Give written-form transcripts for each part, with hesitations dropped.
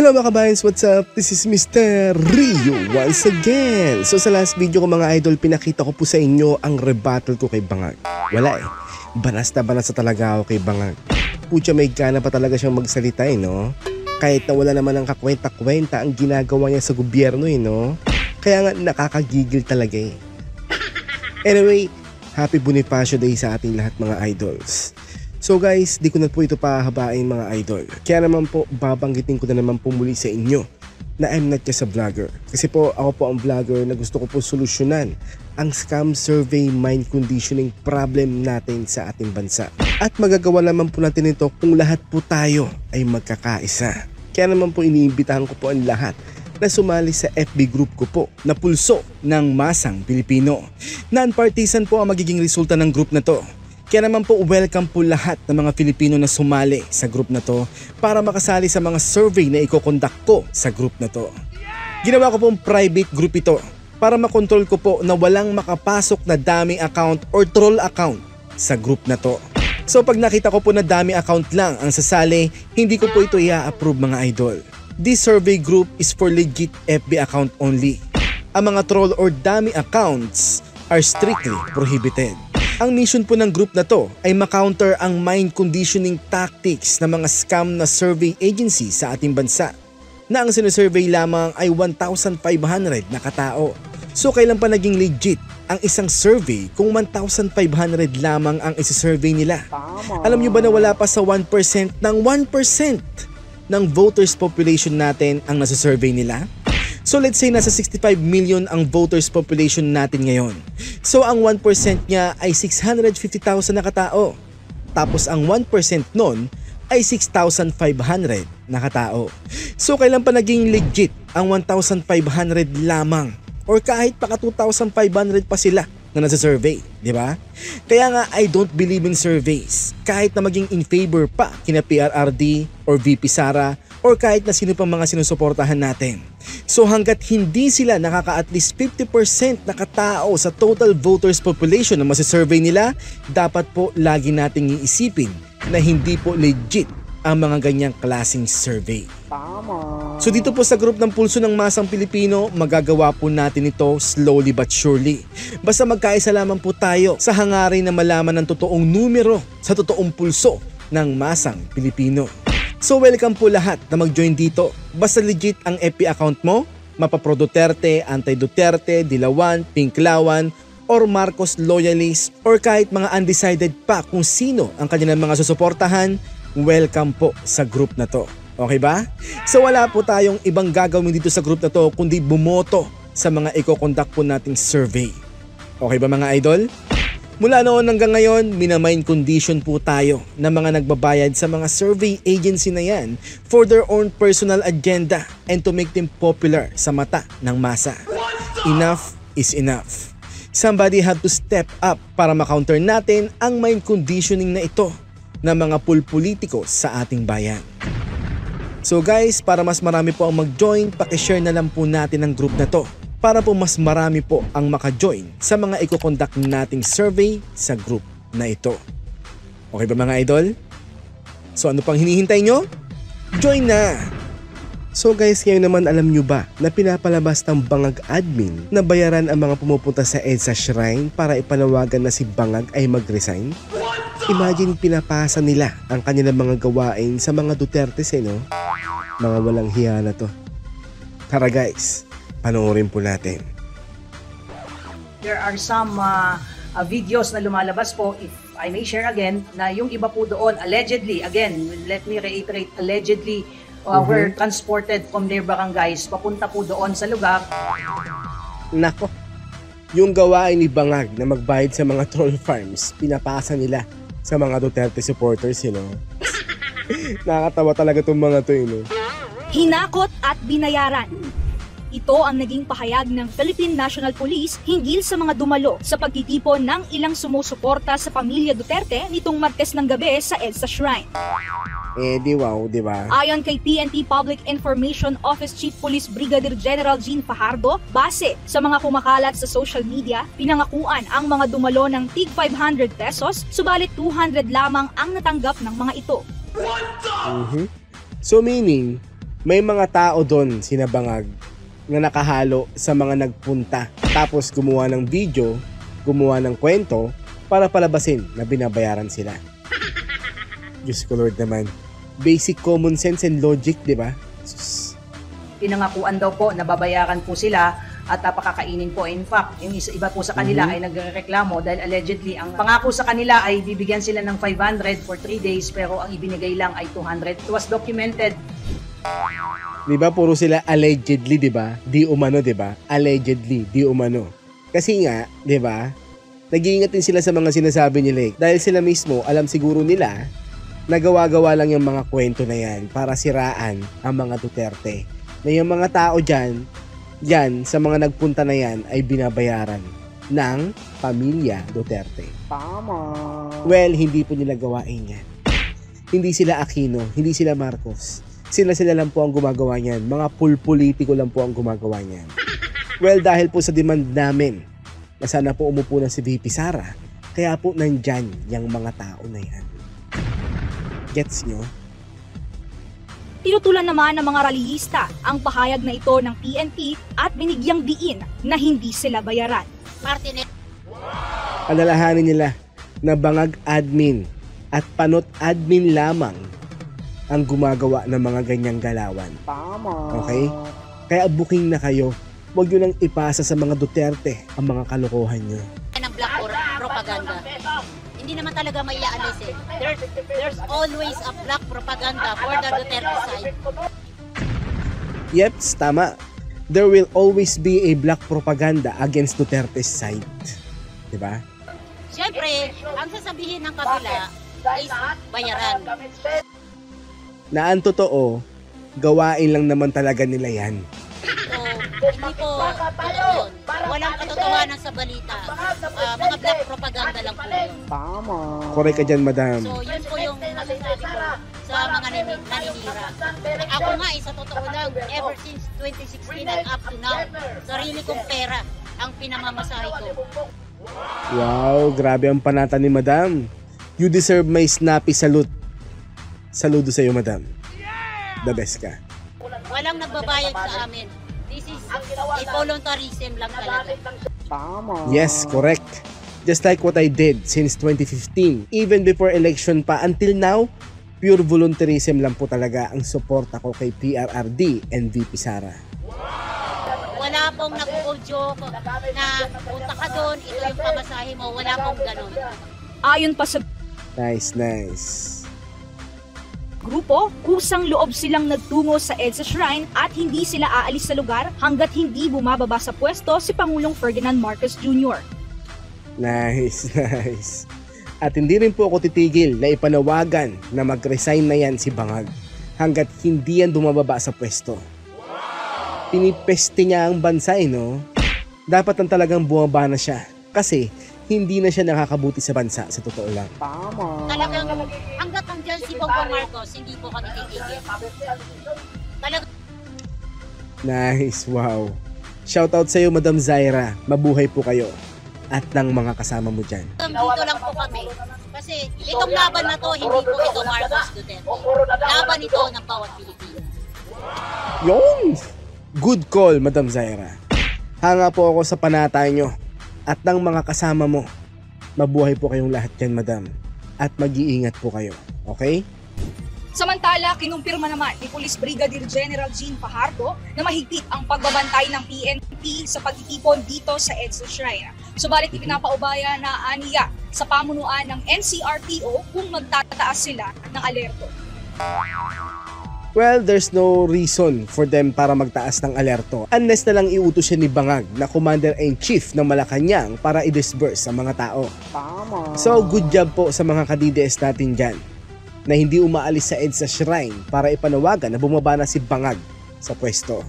Hello mga kabayans, what's up? This is Mr. Rio once again. So sa last video ko mga idol, pinakita ko po sa inyo ang rebuttal ko kay Bangag. Wala eh, banas na talaga ako kay Bangag. Pucha, may gana pa talaga siyang magsalita eh, no? Kahit na wala naman ang kakwenta-kwenta ang ginagawa niya sa gobyerno eh, no? Kaya nga nakakagigil talaga eh. Anyway, happy Bonifacio Day sa ating lahat mga idols. So guys, di ko na po ito pahabain mga idol. Kaya naman po, babanggitin ko na naman po muli sa inyo na I'm not just a vlogger. Kasi po, ako po ang vlogger na gusto ko po solusyonan ang scam survey mind conditioning problem natin sa ating bansa. At magagawa naman po natin ito kung lahat po tayo ay magkakaisa. Kaya naman po iniimbitahan ko po ang lahat na sumali sa FB group ko po na Pulso ng Masang Pilipino. Non-partisan po ang magiging resulta ng group na to. Kaya naman po welcome po lahat ng mga Filipino na sumali sa group na to para makasali sa mga survey na iko-conduct ko sa group na to. Ginawa ko pong private group ito para makontrol ko po na walang makapasok na dummy account or troll account sa group na to. So pag nakita ko po na dummy account lang ang sasali, hindi ko po ito i-approve mga idol. This survey group is for legit FB account only. Ang mga troll or dummy accounts are strictly prohibited. Ang mission po ng group na to ay makounter ang mind conditioning tactics ng mga scam na survey agency sa ating bansa na ang sinusurvey lamang ay 1,500 na katao. So kailan pa naging legit ang isang survey kung 1,500 lamang ang isi-survey nila? Alam nyo ba na wala pa sa 1% ng 1% ng voters population natin ang nasa-survey nila? So let's say nasa 65 million ang voters population natin ngayon. So ang 1% niya ay 650,000 na katao. Tapos ang 1% nun ay 6,500 na katao. So kailan pa naging legit ang 1,500 lamang? Or kahit pa 2,500 pa sila na nasa-survey, di ba? Kaya nga I don't believe in surveys. Kahit na maging in favor pa kina PRRD or VP Sara or kahit na sino pang mga sinusuportahan natin. So hanggat hindi sila nakaka at least 50% na katao sa total voters population na masisurvey nila, dapat po lagi nating iisipin na hindi po legit ang mga ganyang klaseng survey. So dito po sa group ng Pulso ng Masang Pilipino, magagawa po natin ito slowly but surely. Basta magkaisa lamang po tayo sa hangarin na malaman ng totoong numero sa totoong pulso ng Masang Pilipino. So welcome po lahat na mag-join dito. Basta legit ang FB account mo, mapapro Duterte, anti-Duterte, Dilawan, Pinklawan, or Marcos loyalist, or kahit mga undecided pa kung sino ang kanilang mga susuportahan, welcome po sa group na to. Okay ba? So wala po tayong ibang gagawin dito sa group na to kundi bumoto sa mga i-conduct po nating survey. Okay ba mga idol? Mula noon hanggang ngayon, minamind condition po tayo ng mga nagbabayad sa mga survey agency na yan for their own personal agenda and to make them popular sa mata ng masa. Enough is enough. Somebody have to step up para makounter natin ang mind conditioning na ito ng mga pulpolitiko sa ating bayan. So guys, para mas marami po ang mag-join, pakishare na lang po natin ang group na to para po mas marami po ang maka-join sa mga i-conduct nating survey sa group na ito. Okay ba mga idol? So ano pang hinihintay nyo? Join na! So guys, ngayon naman alam nyo ba na pinapalabas ng Bangag admin na bayaran ang mga pumupunta sa EDSA Shrine para ipanawagan na si Bangag ay mag-resign? Imagine pinapasa nila ang kanilang mga gawain sa mga Dutertes no? Mga walang hiya na to. Tara guys, panoorin po natin. There are some videos na lumalabas po, if I may share again, na yung iba po doon, allegedly, again, let me reiterate, allegedly, were transported from their barangays papunta po doon sa lugar. Nako, yung gawain ni Bangag na magbayad sa mga troll farms, pinapasa nila sa mga Duterte supporters, you know. Nakakatawa talaga itong mga to, you know. Hinakot at binayaran. Ito ang naging pahayag ng Philippine National Police hinggil sa mga dumalo sa pagtitipon ng ilang sumusuporta sa pamilya Duterte nitong Martes ng gabi sa EDSA Shrine. Di wow, di ba? Ayon kay PNP Public Information Office Chief Police Brigadier General Jean Fajardo, base sa mga kumakalat sa social media, pinangakuan ang mga dumalo ng tig 500 pesos, subalit 200 lamang ang natanggap ng mga ito. So meaning, May mga tao doon, sinabangag, na nakahalo sa mga nagpunta. Tapos gumawa ng video, gumawa ng kwento para palabasin na binabayaran sila. Diyos ko Lord naman. Basic common sense and logic, di ba? Sus. Pinangakuan daw po na babayaran po sila at pakakainin po. In fact, yung iba po sa kanila ay nagreklamo dahil allegedly ang pangako sa kanila ay bibigyan sila ng 500 for 3 days pero ang ibinigay lang ay 200. It was documented. Di ba puro sila allegedly, di ba? Di umano, di ba? Allegedly, di umano. Kasi nga, di ba? Nag-iingat din sila sa mga sinasabi nila. Dahil sila mismo, alam siguro nila, nagawa-gawa lang yung mga kwento na yan para siraan ang mga Duterte. Na yung mga tao dyan, sa mga nagpunta na yan ay binabayaran ng pamilya Duterte. Tama. Well, hindi po nila gawain yan. Hindi sila Aquino, hindi sila Marcos. Sila lang po ang gumagawa niyan. Mga pulpolitiko lang po ang gumagawa niyan. Well, dahil po sa demand namin na sana po umupo na si VP Sara, kaya po nandyan yung mga tao na yan. Gets nyo? Tinutulan naman ng mga rallyista ang pahayag na ito ng PNP at binigyang diin na hindi sila bayaran. Alalahanin nila na bangag admin at panot admin lamang ang gumagawa ng mga ganyang galawan. Tama. Okay? Kaya booking na kayo. Huwag nyo nang ipasa sa mga Duterte ang mga kalokohan nyo. Ng black propaganda. Hindi naman talaga may aalis eh. There's always a black propaganda for the Duterte side. Yep, tama. There will always be a black propaganda against Duterte's side. Diba? Siyempre, ang sasabihin ng kabila is bayaran. Na ang totoo, gawain lang naman talaga nila yan. So, hindi po yun. Walang katotohanan sa balita. Mga black propaganda lang po yun. Tama. Correct ka dyan, madam. So, yun po yung masasabi ko sa mga naninira. Ako nga, sa totoo lang, ever since 2016 and up to now, sarili kong pera ang pinamamasahe ko. Wow, grabe ang panata ni madam. You deserve my snappy salute. Saludo sa'yo, madam. The best ka. Walang nagbabayad sa amin. This is a voluntarism lang talaga. Tama. Yes, correct. Just like what I did since 2015. Even before election pa until now, pure voluntarism lang po talaga ang suporta ko kay PRRD and VP Sara. Wala pong nag-joke na punta ka doon, ito yung pamasahe mo. Wala pong ganun. Ayon pa sa Nice. grupo, kusang loob silang nagtungo sa EDSA Shrine at hindi sila aalis sa lugar hanggat hindi bumababa sa pwesto si Pangulong Ferdinand Marcos Jr. Nice. At hindi rin po ako titigil na ipanawagan na mag-resign na yan si Bangag hanggat hindi yan bumababa sa pwesto. Pinipeste niya ang bansa, no? Dapat ang talagang bumaba na siya kasi hindi na siya nakakabuti sa bansa, sa totoo lang. Tama. Talagang hanggat andyan si Bongbong Marcos, hindi po kami titigil. Talagang Nice, wow. Shoutout sa iyo, Madam Zaira. Mabuhay po kayo. At ng mga kasama mo dyan. dito lang po kami. Kasi itong laban na to, hindi po ito Marcos Duterte. Laban ito ng bawat Pilipino. Yun! Good call, Madam Zaira. Hanga po ako sa panatay nyo at ng mga kasama mo. Mabuhay po kayong lahat dyan, Madam. At mag-iingat po kayo. Okay? Samantala, kinumpirma naman ni Police Brigadier General Jean Fajardo na mahigpit ang pagbabantay ng PNP sa pagtitipon dito sa EDSA Shrine. Subalit ipinapaubaya na aniya sa pamunuan ng NCRPO kung magtataas sila ng alerto. Well, there's no reason for them para magtaas ng alerto unless na lang iutos siya ni Bangag na Commander-in-Chief ng Malacanang para i-disperse sa mga tao. Tama. So, good job po sa mga ka-DDS natin dyan na hindi umaalis sa EDSA Shrine para ipanawagan na bumaba na si Bangag sa pwesto.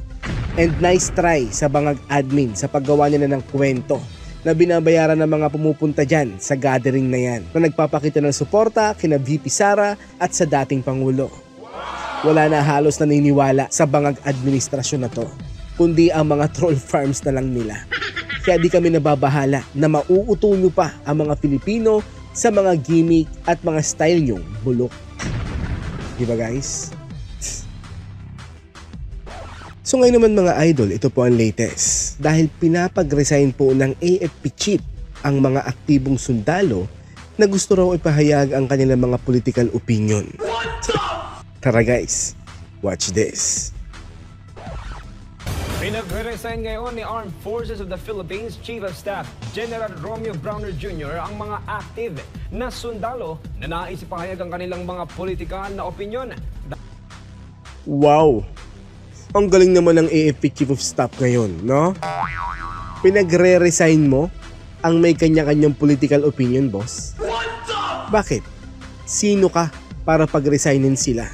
And nice try sa Bangag admin sa paggawa niya ng kwento na binabayaran ng mga pumupunta dyan sa gathering na yan na nagpapakita ng suporta kina VP Sara at sa dating Pangulo. Wala na halos naniniwala sa Bangag administrasyon na to, kundi ang mga troll farms na lang nila. Kaya di kami nababahala na mauuto nyo pa ang mga Pilipino sa mga gimmick at mga style nyong bulok. Diba guys? So ngayon naman mga idol, ito po ang latest. Dahil pinapag-resign po ng AFP chief ang mga aktibong sundalo na gusto raw ipahayag ang kanilang mga political opinion. Tara guys, watch this. Pinag-resign ngayon ni Armed Forces of the Philippines Chief of Staff General Romeo Browner Jr. ang mga active na sundalo na nais ipahayag ang kanilang mga politikal na opinyon. Wow! Ang galing naman ng AFP Chief of Staff ngayon, no? Pinagre-resign mo ang may kanya-kanyang political opinion, boss? Bakit? Sino ka para pag-resignin sila?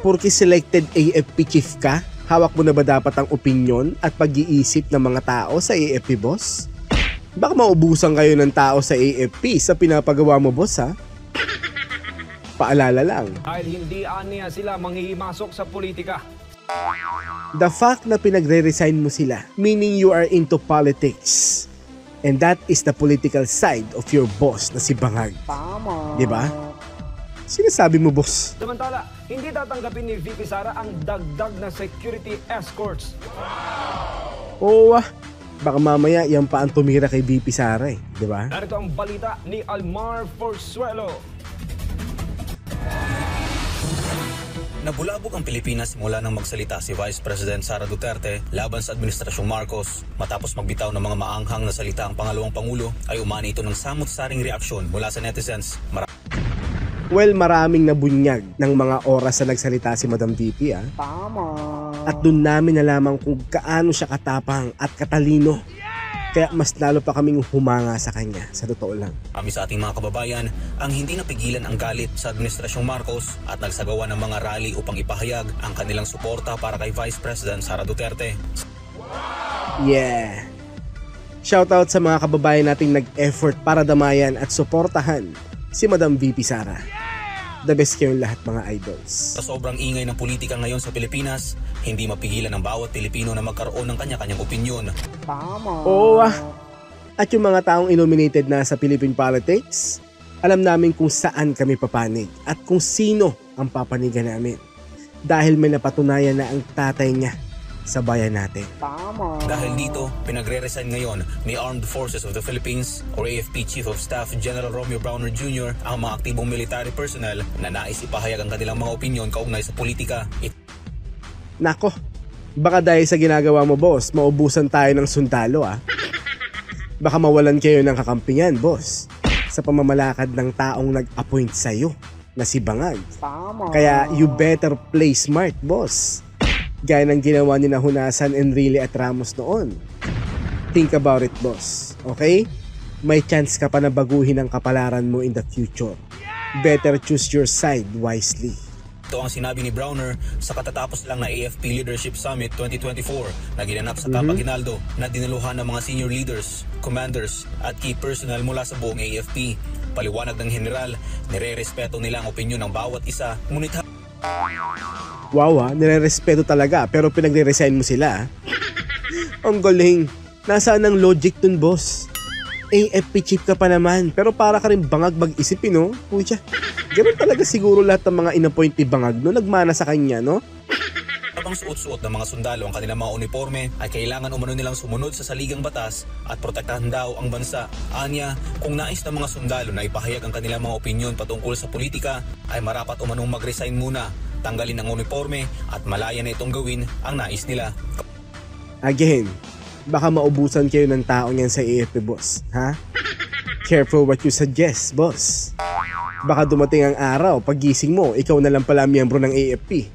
Porque selected AFP Chief ka? Hawak mo na ba dapat ang opinion at pag-iisip ng mga tao sa AFP, boss? Baka maubusan kayo ng tao sa AFP sa pinapagawa mo, boss, ha? Paalala lang. Dahil hindi aniya sila manghihimasok sa politika. The fact na pinagre-resign mo sila, meaning you are into politics. And that is the political side of your boss na si Bangag. Tama. Diba? Sinasabi mo, boss. Samantala, hindi tatanggapin ni VP Sara ang dagdag na security escorts. Oo, baka mamaya yan pa ang tumira kay VP Sara eh. Diba? Narito ang balita ni Almar Forzuelo. Nabulabog ang Pilipinas mula nang magsalita si Vice President Sara Duterte laban sa Administrasyong Marcos. Matapos magbitaw ng mga maanghang na salita ang pangalawang Pangulo, ay umani ito ng samot-saring reaksyon mula sa netizens. Well, maraming nabunyag ng mga oras na nagsalita si Madam VP, ha? Tama. At doon namin nalaman kung kaano siya katapang at katalino. Kaya mas lalo pa kaming humanga sa kanya, sa totoo lang. Kami sa ating mga kababayan ang hindi napigilan ang galit sa Administrasyong Marcos at nagsagawa ng mga rally upang ipahayag ang kanilang suporta para kay Vice President Sara Duterte. Yeah! Shoutout sa mga kababayan nating nag-effort para damayan at suportahan si Madam VP Sara. The best kayong lahat mga idols. Sa sobrang ingay ng politika ngayon sa Pilipinas, hindi mapigilan ng bawat Pilipino na magkaroon ng kanya-kanyang opinyon. Tama. Oo, at yung mga taong nominated na sa Philippine politics, alam namin kung saan kami papanig at kung sino ang papanigan namin. Dahil may napatunayan na ang tatay niya sa bayan natin. Tama. Dahil dito, pinagre-resign ngayon ni Armed Forces of the Philippines o AFP Chief of Staff General Romeo Browner Jr. ang mga aktibong military personnel na nais ipahayag ang kanilang mga opinyon kaugnay sa politika. Nako, baka dahil sa ginagawa mo, boss, maubusan tayo ng sundalo, ah. Baka mawalan kayo ng kakampingan, boss, sa pamamalakad ng taong nag-appoint sa'yo na si Bangag. Tama. Kaya you better play smart, boss. Gaya ng ginawa ni Hunasan, Enrile at Ramos noon. Think about it, boss. Okay? May chance ka pa na baguhin ang kapalaran mo in the future. Better choose your side wisely. Ito ang sinabi ni Browner sa katatapos lang na AFP Leadership Summit 2024 na ginanap sa Camp Aguinaldo na dinaluhan ng mga senior leaders, commanders at key personnel mula sa buong AFP. Paliwanag ng general, nire-respeto nila ang opinyon ng bawat isa, ngunit Wow, nire-respeto talaga pero pinagre-resign mo sila. Ang galing. Nasaan ang logic dun, boss? AFP chief ka pa naman pero para ka rin Bangag mag-isip, no? Pucha, ganun talaga siguro lahat ng mga inappoint ni Bangag no? Nagmana sa kanya, no? habang suot-suot ng mga sundalo ang kanilang mga uniforme ay kailangan umano nilang sumunod sa saligang batas at protektahan daw ang bansa. Anya, kung nais ng mga sundalo na ipahayag ang kanilang mga opinyon patungkol sa politika ay marapat umanong mag-resign muna, tanggalin ang uniforme at malaya na itong gawin ang nais nila. Again, baka maubusan kayo ng tao niyan sa AFP, boss. Ha? Careful what you suggest, boss. Baka dumating ang araw, paggising mo, ikaw na lang pala miyembro ng AFP.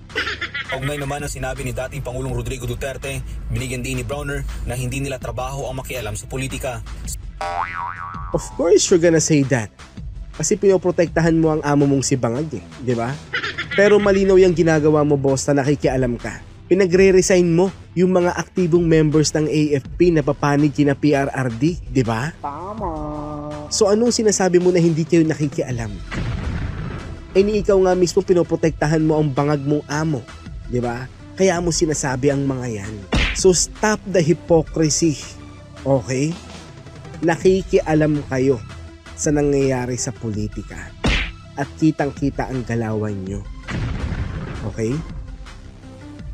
Kaugnay naman ang sinabi ni dating Pangulong Rodrigo Duterte, binigyan din ni Browner na hindi nila trabaho ang makialam sa politika. Of course you're gonna say that. Kasi pinoprotektahan mo ang amo mong si Bangag eh, di ba? Pero malinaw yung ginagawa mo, boss, na nakikialam ka. Pinagre-resign mo yung mga aktibong members ng AFP na papanig kina PRRD, di ba? Tama. So anong sinasabi mo na hindi kayo nakikialam? Eh ni ikaw nga mismo pinoprotektahan mo ang bangag mong amo, di ba? Kaya mo sinasabi ang mga yan. So stop the hypocrisy, okay? Nakikialam kayo sa nangyayari sa politika at kitang-kita ang galawan nyo. Okay?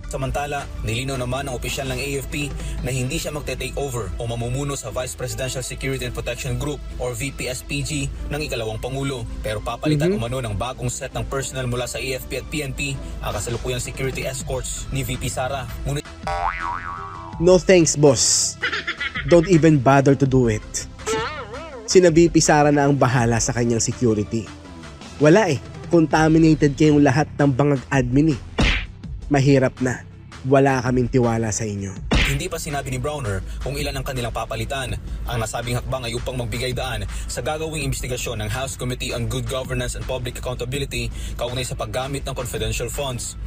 Samantala, nilinaw naman ng opisyal ng AFP na hindi siya magte-take over o mamumuno sa Vice Presidential Security and Protection Group or VPSPG ng ikalawang Pangulo. Pero papalitan umano ng bagong set ng personnel mula sa AFP at PNP ang kasalukuyang security escorts ni VP Sara. Ngunit No thanks, boss. Don't even bother to do it. Sina VP Sara na ang bahala sa kanyang security. Wala eh. Contaminated kayong lahat ng bangag admin eh. Mahirap na. Wala kaming tiwala sa inyo. hindi pa sinabi ni Browner kung ilan ang kanilang papalitan. Ang nasabing hakbang ay upang magbigay daan sa gagawing investigasyon ng House Committee on Good Governance and Public Accountability kaugnay sa paggamit ng confidential funds.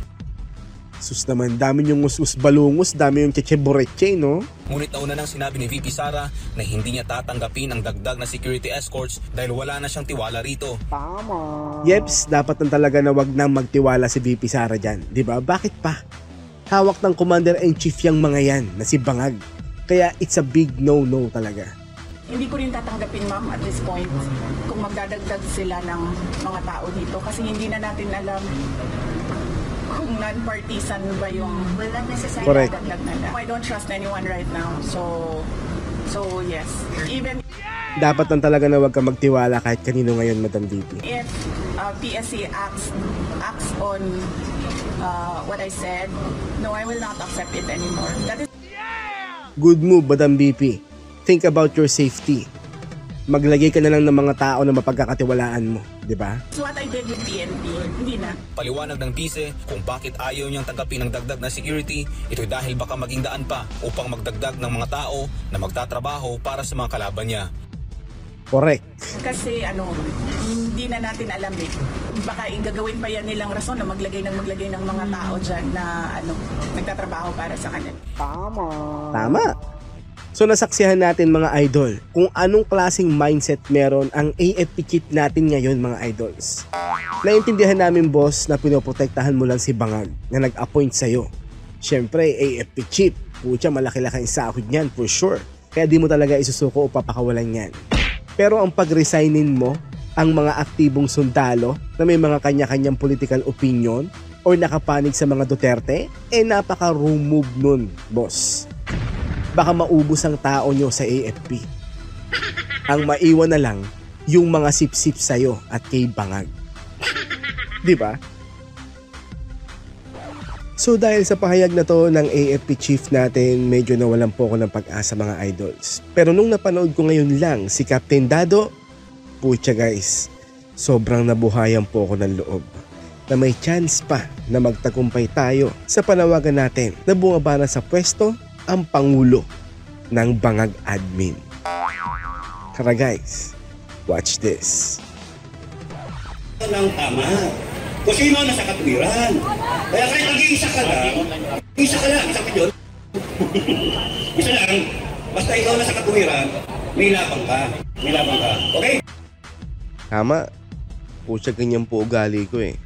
Sus naman, dami yung us-us balungos, dami yung cheche-boreche, no? Ngunit nauna nang sinabi ni VP Sara na hindi niya tatanggapin ang dagdag na security escorts dahil wala na siyang tiwala rito. Tama. Yeps, dapat na talaga na wag nang magtiwala si VP Sara dyan. Diba? Bakit pa? Hawak ng Commander-in-Chief yung mga yan na si Bangag. Kaya it's a big no-no talaga. Hindi ko rin tatanggapin, ma'am, at this point kung magdadagdag sila ng mga tao dito kasi hindi na natin alam kung non-partisan ba yung Correct. dagdag nila. I don't trust anyone right now. So yes. Even Dapat lang talaga na wag ka magtiwala kahit kanino ngayon, Madam VP. if PSC acts on what I said, no, I will not accept it anymore. That is Good move, Madam VP. Think about your safety. Maglagay ka na lang ng mga tao na mapagkakatiwalaan mo, di ba? what I did with PNP. Hindi na. Paliwanag ng PISE kung bakit ayaw niyang tanggapin ng dagdag na security, ito'y dahil baka maging daan pa upang magdagdag ng mga tao na magtatrabaho para sa mga kalaban niya. Correct. Kasi hindi na natin alam eh. Baka igagawin pa yan nilang rason na maglagay ng mga tao dyan na nagtatrabaho para sa kanila. Tama. Tama. So nasaksihan natin mga idol kung anong klaseng mindset meron ang AFP chief natin ngayon mga idols. Naintindihan namin boss na pinoprotektahan mo lang si Bangag na nag-appoint sa'yo. Siyempre AFP chief, putya malaki-laki ang sahod niyan for sure. Kaya di mo talaga isusuko o papakawalan yan. Pero ang pag-resignin mo ang mga aktibong sundalo na may mga kanya-kanyang political opinion or nakapanig sa mga Duterte, napaka-room move nun boss. Baka maubos ang tao nyo sa AFP. Ang maiwan na lang yung mga sip-sip sa'yo at kay Bangag. Diba? So dahil sa pahayag na to ng AFP chief natin, medyo nawalan po ako ng pag-asa mga idols. Pero nung napanood ko ngayon lang si Captain Dado, putya guys, sobrang nabuhayan po ako ng loob na may chance pa na magtagumpay tayo sa panawagan natin na bumaba na sa pwesto ang Pangulo ng Bangag Admin. Tara guys, watch this. Ng tama. Kung sino nasa katwiran. Kaya kahit nag-iisa ka lang, isang milyon. Isa lang, basta ikaw nasa katwiran, may labang ka. Okay? Tama. Pucha, ganyan po ugali ko eh.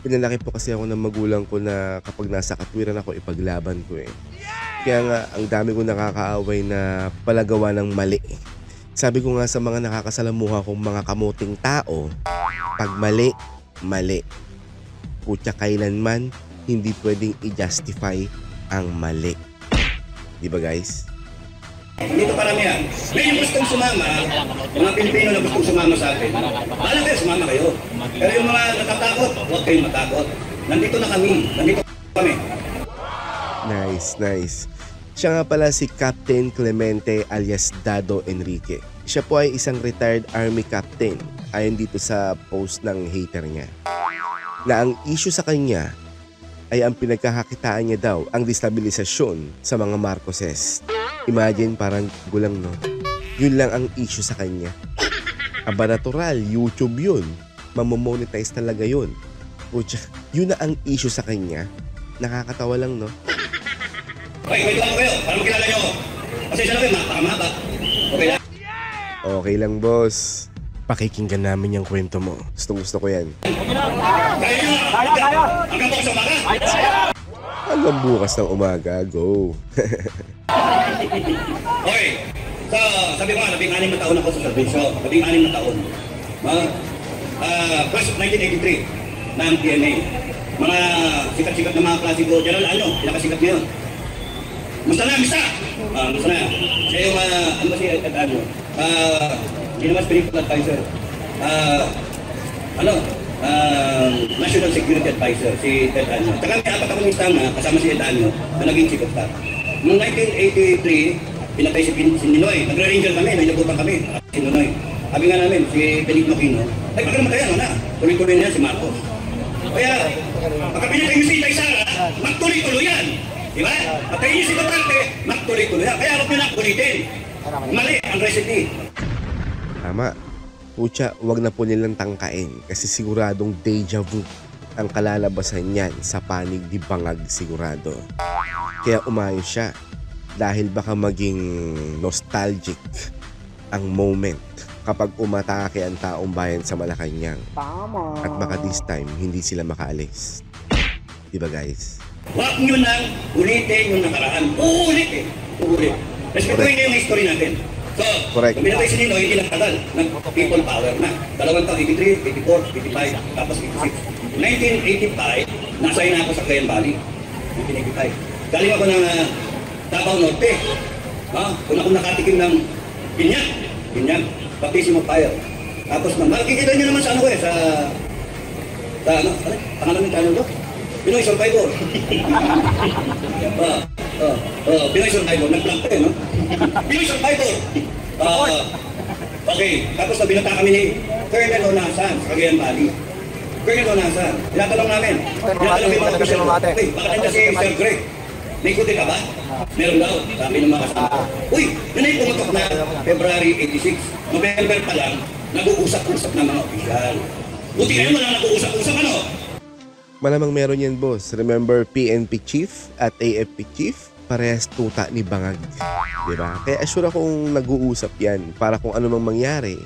Pinalaki po kasi ako ng magulang ko na kapag nasa katwiran ako, ipaglaban ko eh. Kaya nga, ang dami ko nakakaaway na palagawa ng mali. Sabi ko nga sa mga nakakasalamuha kong mga kamuting tao, pag mali, mali. Putya, kailanman hindi pwedeng i-justify ang mali. Di ba guys? Dito paramihan. May yung gustong sumama, mga Pilipino na gustong sumama sa atin. Alam kayo, sumama kayo. Pero yung mga natatakot, huwag kayong matakot. Nandito na kami. Nice. Siya nga pala si Captain Clemente alias Dado Enrique. Siya po ay isang retired army captain ayon dito sa post ng hater niya. Na ang issue sa kanya ay ang pinagkakakitaan niya daw ang destabilisasyon sa mga Marcoses. Imagine, parang gulang no? Yun lang ang issue sa kanya. Aba natural, YouTube yun. Mamomonetize talaga yun. Pucha, yun na ang issue sa kanya. Nakakatawa lang no? Okay, wait lang kayo. Para makilala nyo ako. Kasi isa lang kayo, mapaka-mapa. Okay lang. Okay lang boss. Pakikinggan namin yung kwento mo. Gusto ko yan. Kaya! Hanggang bukas sa umaga! Hanggang bukas ng umaga, go. Okay. So, sabi ko nga, 16 na taon ako sa servisyo. 16 na taon. Class of 1983 ng PNA. mga sikat-sikat na mga klasiko. General ano, pinakasikat ngayon. Musta na, mista? Musta na. Siya yung, ano ba si ano? Hindi naman spiritual advisor. National Security Advisor, si Ted Anyo. Tsaka may apat akong istama, kasama si Ted Anyo, na naging chief of staff. Noong 1983, pinatay si Ninoy. Nagre-ranger kami, may nabutan kami. Si Ninoy. Sabi nga namin, si Benigno Aquino, ay pagka namatayan, wala. Tuloy-tuloy na yan si Marcos. Kaya, pagka pinatay niyo si Inday Sara, magtuloy-tuloy yan. Di ba? Pagka niyo si Duterte, magtuloy-tuloy yan. Kaya huwag nyo na ulitin. Mali ang recipe. Tama. Pucha, wag na po nilang tangkain kasi siguradong deja vu ang kalalabasan niyan sa panig ni Bangag sigurado. Kaya umayos siya dahil baka maging nostalgic ang moment kapag umatake ang taong bayan sa Malacanang. Tama. At baka this time hindi sila makaalis. Diba guys? Huwag nyo nang ulitin yung nakaraan. Uulit eh. Uulit. Respetuhin nyo yung history natin. So, correct. Kung pinatay si Ninoy, hindi nagtagal. Nag-people power na. Dalawang taon, 83, 84, 85, tapos 86. 1985, nasa na ako sa Cagayan Valley. 1985. Galing ako ng Davao Norte. Kung ako nakatikim ng Binyag, baptism of fire. Tapos, makikita nyo naman sa ano ko eh, sa ano, pangalan ng channel ko? Pinoy Survivor. Pinoy Survivor, nag-vlog ko eh, no? Pinoy Survivor! Okay, tapos na binata kami ni Colonel Onasan sa Cagayan Valley. Colonel Onasan, tinatanong namin. Tinatanong yung mga official. Uy, baka nandiyan si Sir Greg. May kuti ka ba? Meron daw, sabi ng mga kasama. Uy, yun ay pumutok na February 86. November pa lang, nag-uusap-usap ng mga official. Buti ngayon wala nag-uusap-usap, ano? Malamang meron yan boss. Remember PNP chief at AFP chief? Parehas tuta ni Bangag. Diba? Kaya assure akong nag-uusap yan para kung ano mang mangyari,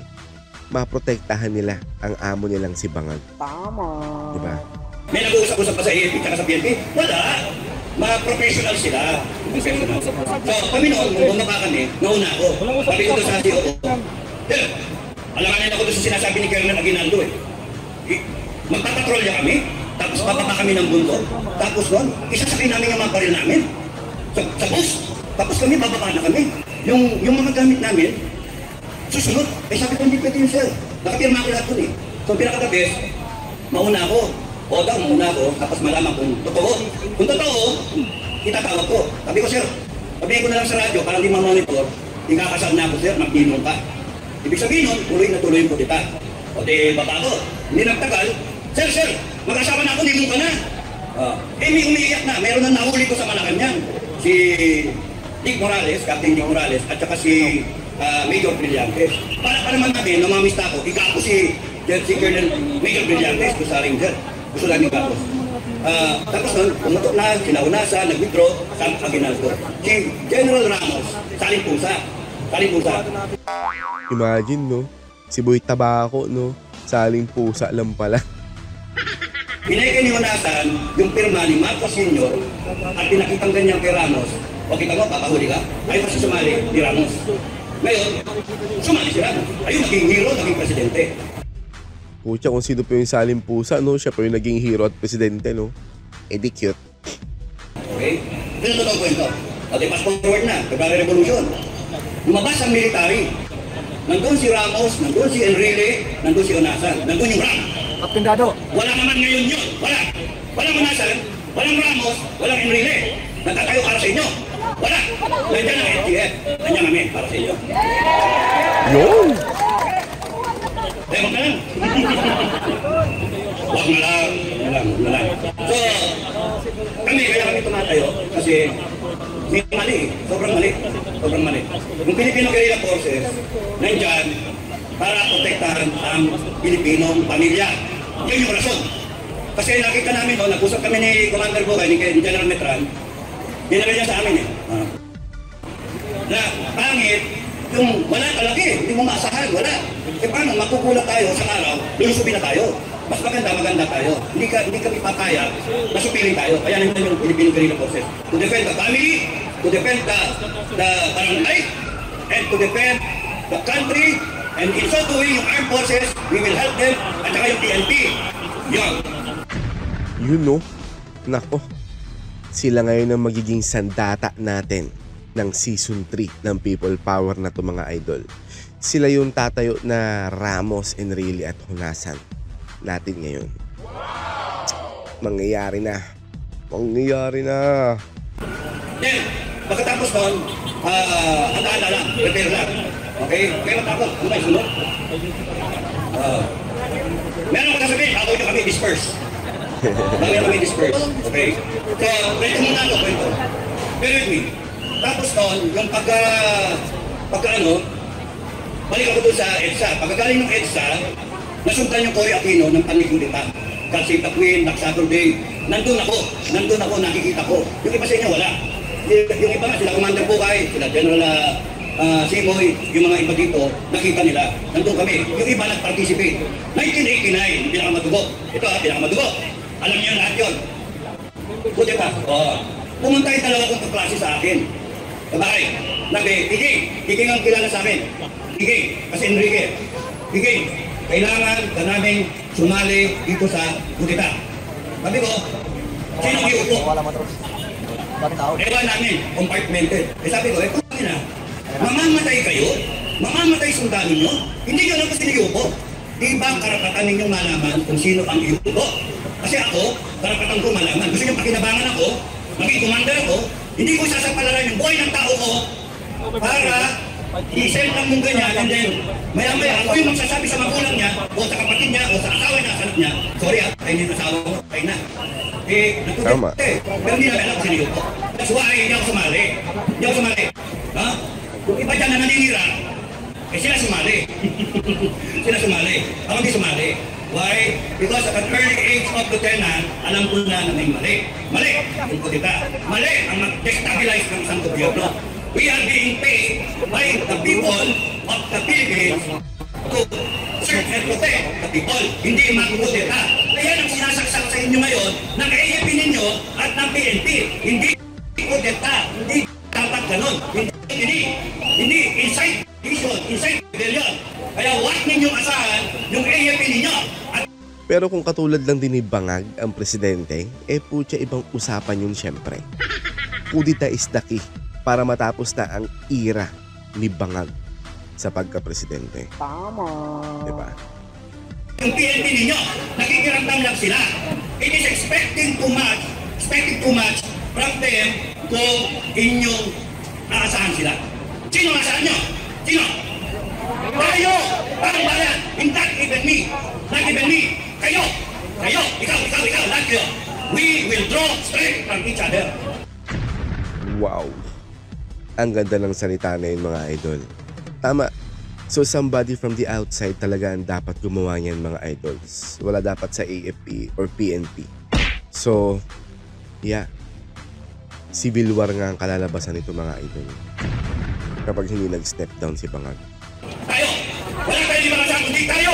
maprotektahan nila ang amo nilang si Bangag. Tama. Diba? May nag-uusap-usap pa sa AFP at sa PNP? Wala. Mga professional sila. Professional. So, kami noon, kung bumaba kami, nauna ako. Sabi ko doon sa CEO ko, alanganin ako doon sa sinasabi ni Colonel Aguinaldo eh. Magpapatrolya kami, tapos papapa kami ng bundok, tapos noon, isasakay namin yung mga baril namin sa bus. Tapos kami, bababa na kami. Yung mga gamit namin, susunod. Eh sabi ko, hindi pwede yun, sir. Nakapirma ko lahat ko eh. So, pinaka-the-best, mauna ako. O daw, mauna ako, tapos malaman kung totoo. Kung totoo, itatawag ko. Sabi ko, sir, sabihin ko na lang sa radyo para hindi ma-monitor, ikakasal na ako, sir, mag-inom ka. Ibig sabihin nun, tuloy na tuloy ko kita. O di, baba ko. Hindi nagtagal, sir, mag-asawa na ako, linom ka na. May umiiyak na, meron na nahuli ko sa Malacanang. Si Dick Morales, Captain Dick Morales, at saka si Major Brillantes. Para naman natin, namamista ako, ika ako si Colonel Major Brillantes, gusto sa Ranger. Gusto namin kapos. Tapos nun, umutok na, sinaunasan, nag-withdraw, Sam Aguinaldo. Si General Ramos, saling pusa. Imagine no, si Boy Tabaco no, saling pusa lang pala. Pinay ni Onasan yung pirma ni Marcos Sr. at pinakitang ganyan kay Ramos. O kita mo, papahuli ka? Ayaw kasi sumali ni Ramos. Ngayon, sumali si Ramos. Ayun, naging hero, naging presidente. Pucha, kung sino po yung saling pusa, no? Siya po yung naging hero at presidente, no? Eh di cute. Okay? Ito totoo kwento. O di, fast forward na, February Revolution. Lumabas ang military. Nandun si Ramos, nandun si Enrile, nandun si Onasan, nandun yung Ram. Kaptindado. Wala naman ngayon yun. Walang Onasan, walang Ramos, walang Enrile. Nagtatayo para sa inyo. Wala. Nandiyan ang NTF. Nandiyan kami para sa inyo. Yun! Wag na lang. Wag na lang. So, kaya kami tumatayo kasi may mali. Sobrang mali. Yung Filipino Guerrilla Forces, nandyan para protektahan ang Pilipinong pamilya. Yun yung rason. Kasi nakita namin, nag-usap kami ni Commander Bogay, ni General Metran, dinala niya sa amin eh. Na pangit, yung wala talaga eh, hindi mo maasahan, wala. E paano, makukulat tayo sa araw, lulusubin na tayo. Mas maganda tayo. Hindi kami papaya, masupirin tayo. Kaya nandiyan yung Filipino Guerrilla Forces. To defend the family, to defend the barangay, and to defend the country, and in so doing, yung armed forces, we will help them, at saka yung PNP. Yun. Yun no, nako, sila ngayon ang magiging sandata natin ng season 3 ng People Power na to mga idol. Sila yung tatayo na Ramos, Enrile at Honasan natin ngayon. Mangyayari na. Then, pagkatapos nun, handa lang, prepare lang. Okay? Kaya matapos, ano ba yung sunod? Meron ko sasabihin, bago nyo kami disperse. Okay? So, kwento muna ako, kwento. Bear with me. Tapos nun, yung balik ako doon sa EDSA. Pagkagaling ng EDSA, nasundan yung Cory Aquino ng Panlikulita. Kasi Queen, Black Saturday, nandun ako, nakikita ko. Yung iba sa inyo, wala. Yung iba nga, sila Commander Bukay, sila General Simoy, yung mga iba dito, nakita nila. Nandun kami. Yung iba nag-participate. 1989, pinakamadugo. Ito pinakamadugo. Alam niyo lahat yun. Buti pa. Pumunta yung dalawa kong kaklase sa akin. Sabay, Iging ang kilala sa akin. Iging, kasi Enrique. Iging, kailangan ka namin sumali dito sa Budita. Sabi ko, sino iupo? Ewan namin, compartmented. Sabi ko, mamamatay kayo? Mamamatay sundalo nyo? Hindi nyo lang kasi iupo. Di ba karapatan ninyong malaman kung sino ang iupo? Kasi ako, karapatan ko malaman. Gusto nyo pakinabangan ako, maging commander ako, hindi ko sasapalaran yung buhay ng tao ko para i-send lang mong ganyan, and then maya-maya ako yung magsasabi sa magulang niya o sa kapatid niya o sa asawa niya, sa anak niya, sorry tayo yung asawa mo, tayo na. Natutulog pero hindi namin alam kung sino ko. That's why hindi ako sumali. Kung iba dyan na naninira, sila sumali. Ako hindi sumali. Why? Because at an early age of lieutenant, alam ko na may mali. Mali ang Budita. Mali ang mag-destabilize ng isang gobyerno. We are being paid by the people of the Philippines to serve and protect the people, hindi mag-Budita. Kaya ang sinasaksak sa inyo ngayon ng AFP ninyo at ng PNP, hindi Budita, hindi dapat ganun. Hindi inside vision, inside rebellion. Kaya huwag ninyong asahan yung AFP ninyo. Pero kung katulad lang din ni Bangag ang presidente, putya ibang usapan yun syempre. Kudita is the key para matapos na ang era ni Bangag sa pagka-presidente. Tama. Diba? Yung PNP ninyo, nakikiramdam lang sila. It is expecting too much from them kung inyong aasahan sila. Sino aasahan nyo? Sino? Tayo! Parang bayan! Not even me! Kayo! Ikaw, lahat kayo! We will draw strength from each other. Wow! Ang ganda ng salita na yun mga idol. Tama. So somebody from the outside talaga ang dapat gumawa niyan mga idols. Wala dapat sa AFP or PNP. So, yeah. Civil war nga ang kalalabasan nito mga idol. Kapag hindi nag-step down si Bangag. Tayo! Wala tayo di mga saan, kundi tayo!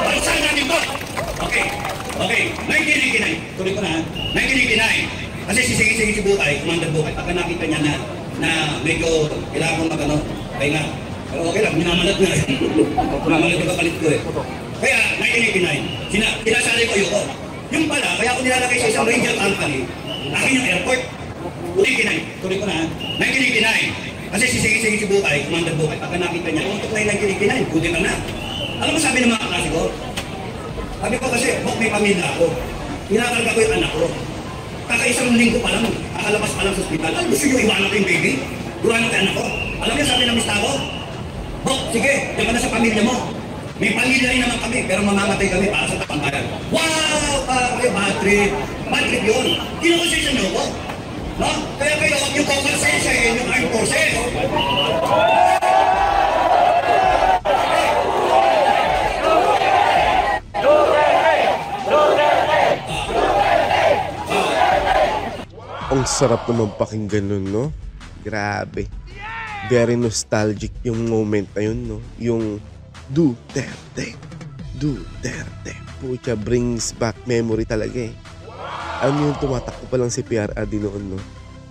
Balisan natin to! Okay. 1989. Tuloy ko na. 1989. Kasi sisingin si Bukay, Commander Bukay, pagka nakita niya na medyo kailangan kong mag-ano, kaya nga. Pero okay lang, minamalat na eh. Minamalat yung kapalit ko eh. Kaya 1989, sinasali ko yun. Yung pala, kaya ako nilalagay sa isang Ranger Company, akin yung airport. 1989. Tuloy ko na. 1989. Kasi sisingin si Bukay, Commander Bukay, pagka nakita niya, tutok na yung 1989, buti ka na. Alam mo sabi ng mga klase ko? Sabi ko kasi, may pamilya ako. Hinakarga ko yung anak ko. Kakaisang linggo pa lang, kakalabas pa lang sa ospital. Ano gusto nyo iwanan ko yung baby? Iwanan ko yung anak ko. Alam niyo sabi ng mista ko? Bok, sige, diyan ka na sa pamilya mo. May pamilya rin naman kami, pero mamamatay kami para sa tapantayan. Wow! Pare, bad trip. Bad trip yun. Kinukonsensya nyo ko. No? Kaya kayo, huwag nyo konsensyahin yung armed forces. Ang sarap naman pakinggan nun, no? Grabe. Very nostalgic yung moment na yun, no? Yung Duterte. Pucha, brings back memory talaga eh. Ano yung tumatakbo pa lang si PRRD noon, no?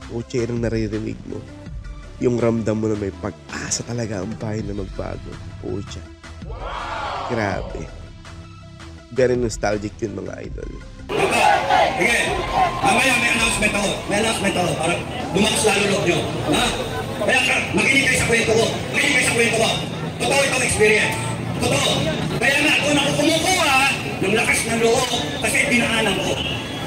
Pucha, yung naririnig mo. Yung ramdam mo na may pag-asa talaga ang bahay na magbago. Pucha. Grabe. Very nostalgic yun mga idol. Sige, mamaya may announcement ako. May announcement ako para lumakas lalo loob nyo. Ha? Kaya makinig kayo sa kwento ko. Makinig kayo sa kwento ko. Totoo itong experience. Totoo. Kaya nga ako kumukuha ng lakas ng loob kasi dinaanan ko.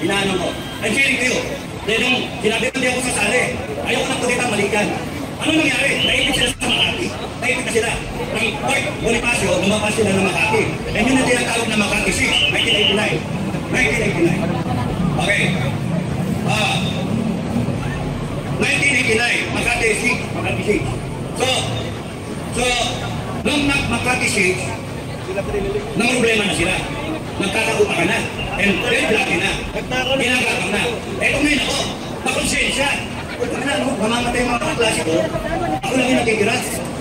Dinaanan ko. I'm sharing to you. Dahil nung sinabi ko hindi ako sasali, ayoko na kudita malikan. Ano nangyari? Naipit sila sa Makati. Naipit na sila. Ng Port Bonifacio, lumabas sila ng Makati. And yun ang tinatawag na Makati 6, 1989. 1989. Okay. 1989, Makati 6, Makati 6. So, nung Makati 6, nang problema na sila. Nagkakakupa na. And then, laki na. Ginagawa na. Eto ngayon ako, nakonsensya. Mamamatay mga kaklase ko. Ako lang yung nakikira.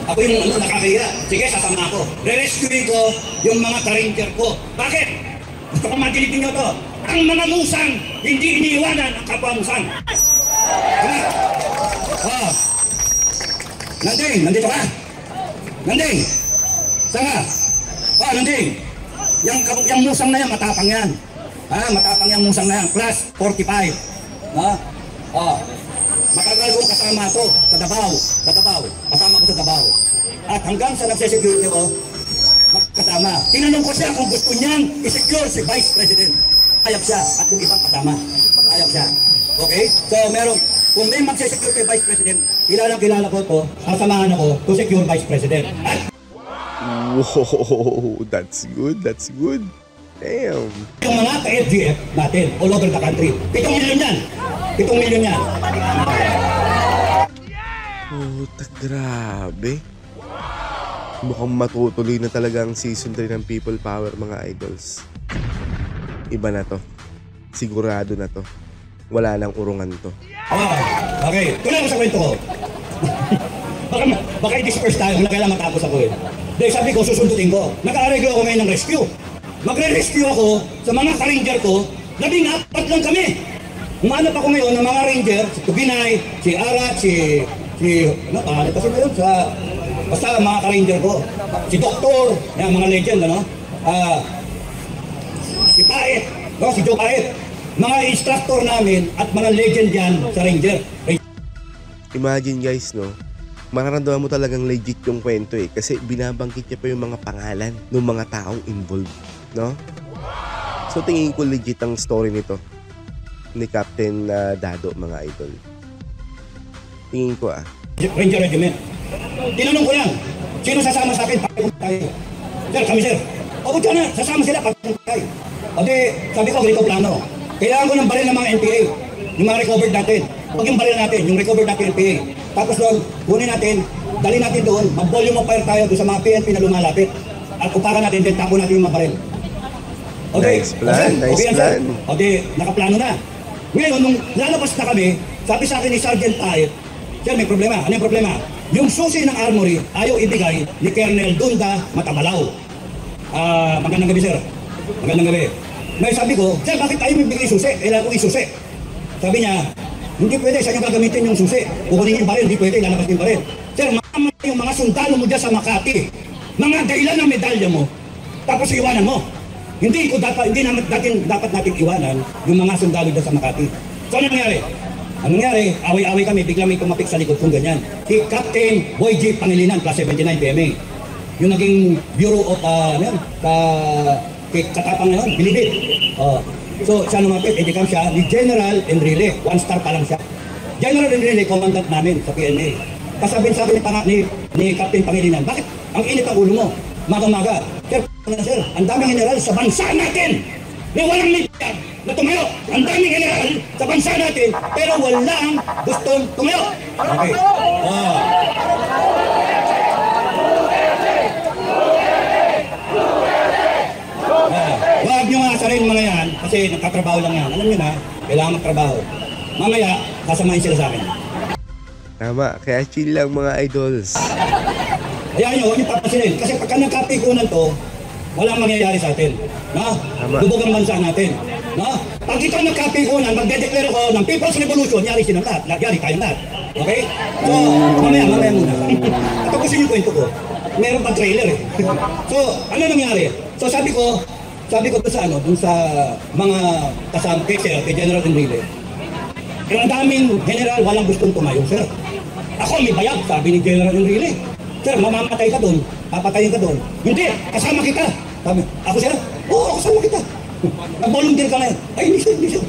Ako yung nakakaya. Sige, sasama ako. Re-rescue ko yung mga ka-ranger ko. Bakit? Gusto ko matilitin nyo to. Ang mga musang, hindi iniiwanan ang kapwa musang. Nanding, nandito ka? Nanding! Saan ka? Nanding! Yung musang na yan, matapang yan. Matapang yung musang na yan. Class 45. Matagal ko kasama ko sa Davao. Kasama ko sa Davao. At hanggang sa nagsesecurity ko, magkasama. Tinanong ko siya kung gusto niyang i-secure si Vice President. Ayap siya at yung ibang kasama. Ayap siya. Okay? So meron, kung may magsesecure kay Vice President, kilala ko to, sasamahan ako to secure Vice President. Wow, that's good. Damn. Yung mga ka-FGF natin, all over the country, 7 milyon yan. 7 milyon yan. Puta, grabe. Mukhang matutuloy na talaga ang season 3 ng People Power, mga idols. Iba na to. Sigurado na to. Wala nang urungan to. Okay. Tuloy ko sa kwento ko. baka i-disperse tayo. Wala kailangan matapos ako eh. Dahil sabi ko, susundutin ko. Nag-aareglo ako ngayon ng rescue. Magre-rescue ako sa mga ka-ranger ko. 14 lang kami. Umanap ako ngayon ng mga ranger, si Tubinay, si Arat, ano pa sila yun? Basta mga ka-ranger ko. Si Doktor, yan, mga legend, ano? Si Paet, no? Si Joe Paet. Mga instructor namin at mga legend yan sa ranger. Imagine guys, no? Mararamdaman mo talagang legit yung kwento eh. Kasi binabangkit niya pa yung mga pangalan ng mga taong involved, no? So tingin ko legit ang story nito ni Captain Dado, mga idol. Tingin ko Ranger Regiment. Tinanong ko lang, sino sasama sa akin? Pakipun tayo. Sir, kami sir. O kung na, sasama sila, pakipun tayo. O di, sabi ko, ganito plano. Kailangan ko ng baril ng mga NPA. Yung mga recovered natin. Pag yung baril natin, yung recovered natin NPA. Tapos doon, kunin natin, dali natin doon, mag-volume of fire tayo doon sa mga PNP na lumalapit. At upakan natin, then tapo natin yung mga baril. Okay. Nice plan, nice plan. O di, nakaplano na. Ngayon, nung lalabas na kami, sabi sa akin ni Sergeant Paet, sir, may problema. Ano yung problema? Yung susi ng armory, ayaw ibigay ni Colonel Dunda Matabalaw. Magandang gabi, sir. Magandang gabi. May sabi ko, sir, bakit tayo may bigay susi? Kailangan ko isusi. Sabi niya, hindi pwede, saan niyo gagamitin yung susi? Kukunin yung baril, hindi pwede, lalabas yung baril. Sir, makamay yung mga sundalo mo dyan sa Makati. Mga dailan ng medalya mo, tapos iwanan mo. Hindi dapat natin iwanan yung mga sundalo dyan sa Makati. So, ano nangyari? Ang nangyari, away-away kami, bigla may tumapik sa likod kong ganyan. Si Captain Boy G. Pangilinan, class 79 PMA. Yung naging Bureau of, katapang na yun, Bilibid. So, siya lumapit, edikam siya ni General Enrile. 1 star pa lang siya. General Enrile, commandant namin sa PMA. Kasabihin sa akin ni Captain Pangilinan, bakit ang init ang ulo mo? Maga-maga. Sir, ang daming general sa bansa natin na walang media na tumayo. Ang daming general sa bansa natin pero walang gustong tumayo. Okay. Huwag nyo nga sarin mga yan kasi nagtatrabaho lang yan. Alam nyo na, kailangan magtrabaho. Mamaya, kasamahin sila sa akin. Tama, kaya chill lang mga idols. Hayaan nyo, huwag nyo papasinin. Kasi pagka nagkapikunan to, walang mangyayari sa atin. No? Lubog ang bansa natin. No? Pag ito nagkapikunan, magdedeclare ko ng People's Revolution, yari silang lahat. Yari tayong lahat. Okay? So, mamaya muna. Tapusin yung kwento ko. Meron pang trailer eh. So, ano nangyari? So, sabi ko, sabi ko doon sa doon sa mga kasama kay General Enrile. Ang daming general walang gustong tumayo, sir. Ako may bayag, sabi ni General Enrile. Sir, mamamatay ka doon, papatayin ka doon. Hindi, kasama kita. Sabi, ako sir? Oo, kasama kita. Nag-volunteer ka na. Ay, hindi sir.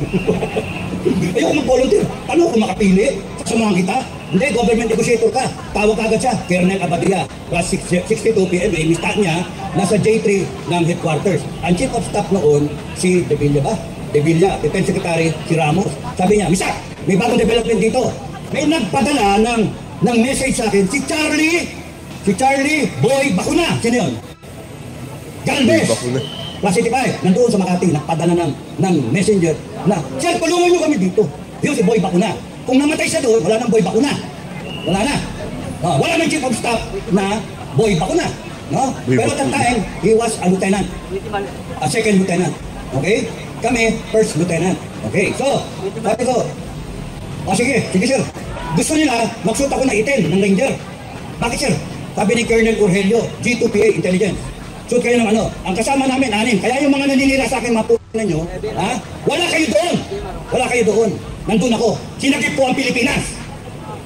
Ayoko mag-volunteer. Paano ako makapili? Sasamahan kita? Hindi, government negotiator ka. Tawag ka agad siya, Colonel Abadia. Plus 6:62 p.m. May stat niya, nasa J3 ng headquarters. Ang chief of staff noon, si De Villa ba? De Villa, Defense Secretary, si Ramos. Sabi niya, Misa, may bagong development dito. May nagpadala ng message sa akin, si Charlie Boy Bakuna. Sino yun? Galvez. Plus 85, nandoon sa Makati, nagpadala ng messenger na, sir, tulungan niyo kami dito. Yun si Boy Bakuna. Kung namatay siya doon, wala nang Boy Bakuna. Wala na. Wala nang chief of staff na Boy Bakuna. No? Pero at that time, he was a lieutenant. A second lieutenant. Okay? Kami, first lieutenant. Okay, so, sabi ko, sige sir. Gusto nila, magsuot ako ng itim ng Ranger. Bakit sir? Sabi ni Colonel Urgelio, G2PA Intelligence. Suot kayo ng ang kasama namin, 6. Kaya yung mga naninira sa akin, mga p***na nyo, wala kayo doon. Wala kayo doon. Nandun ako. Sinagip po ang Pilipinas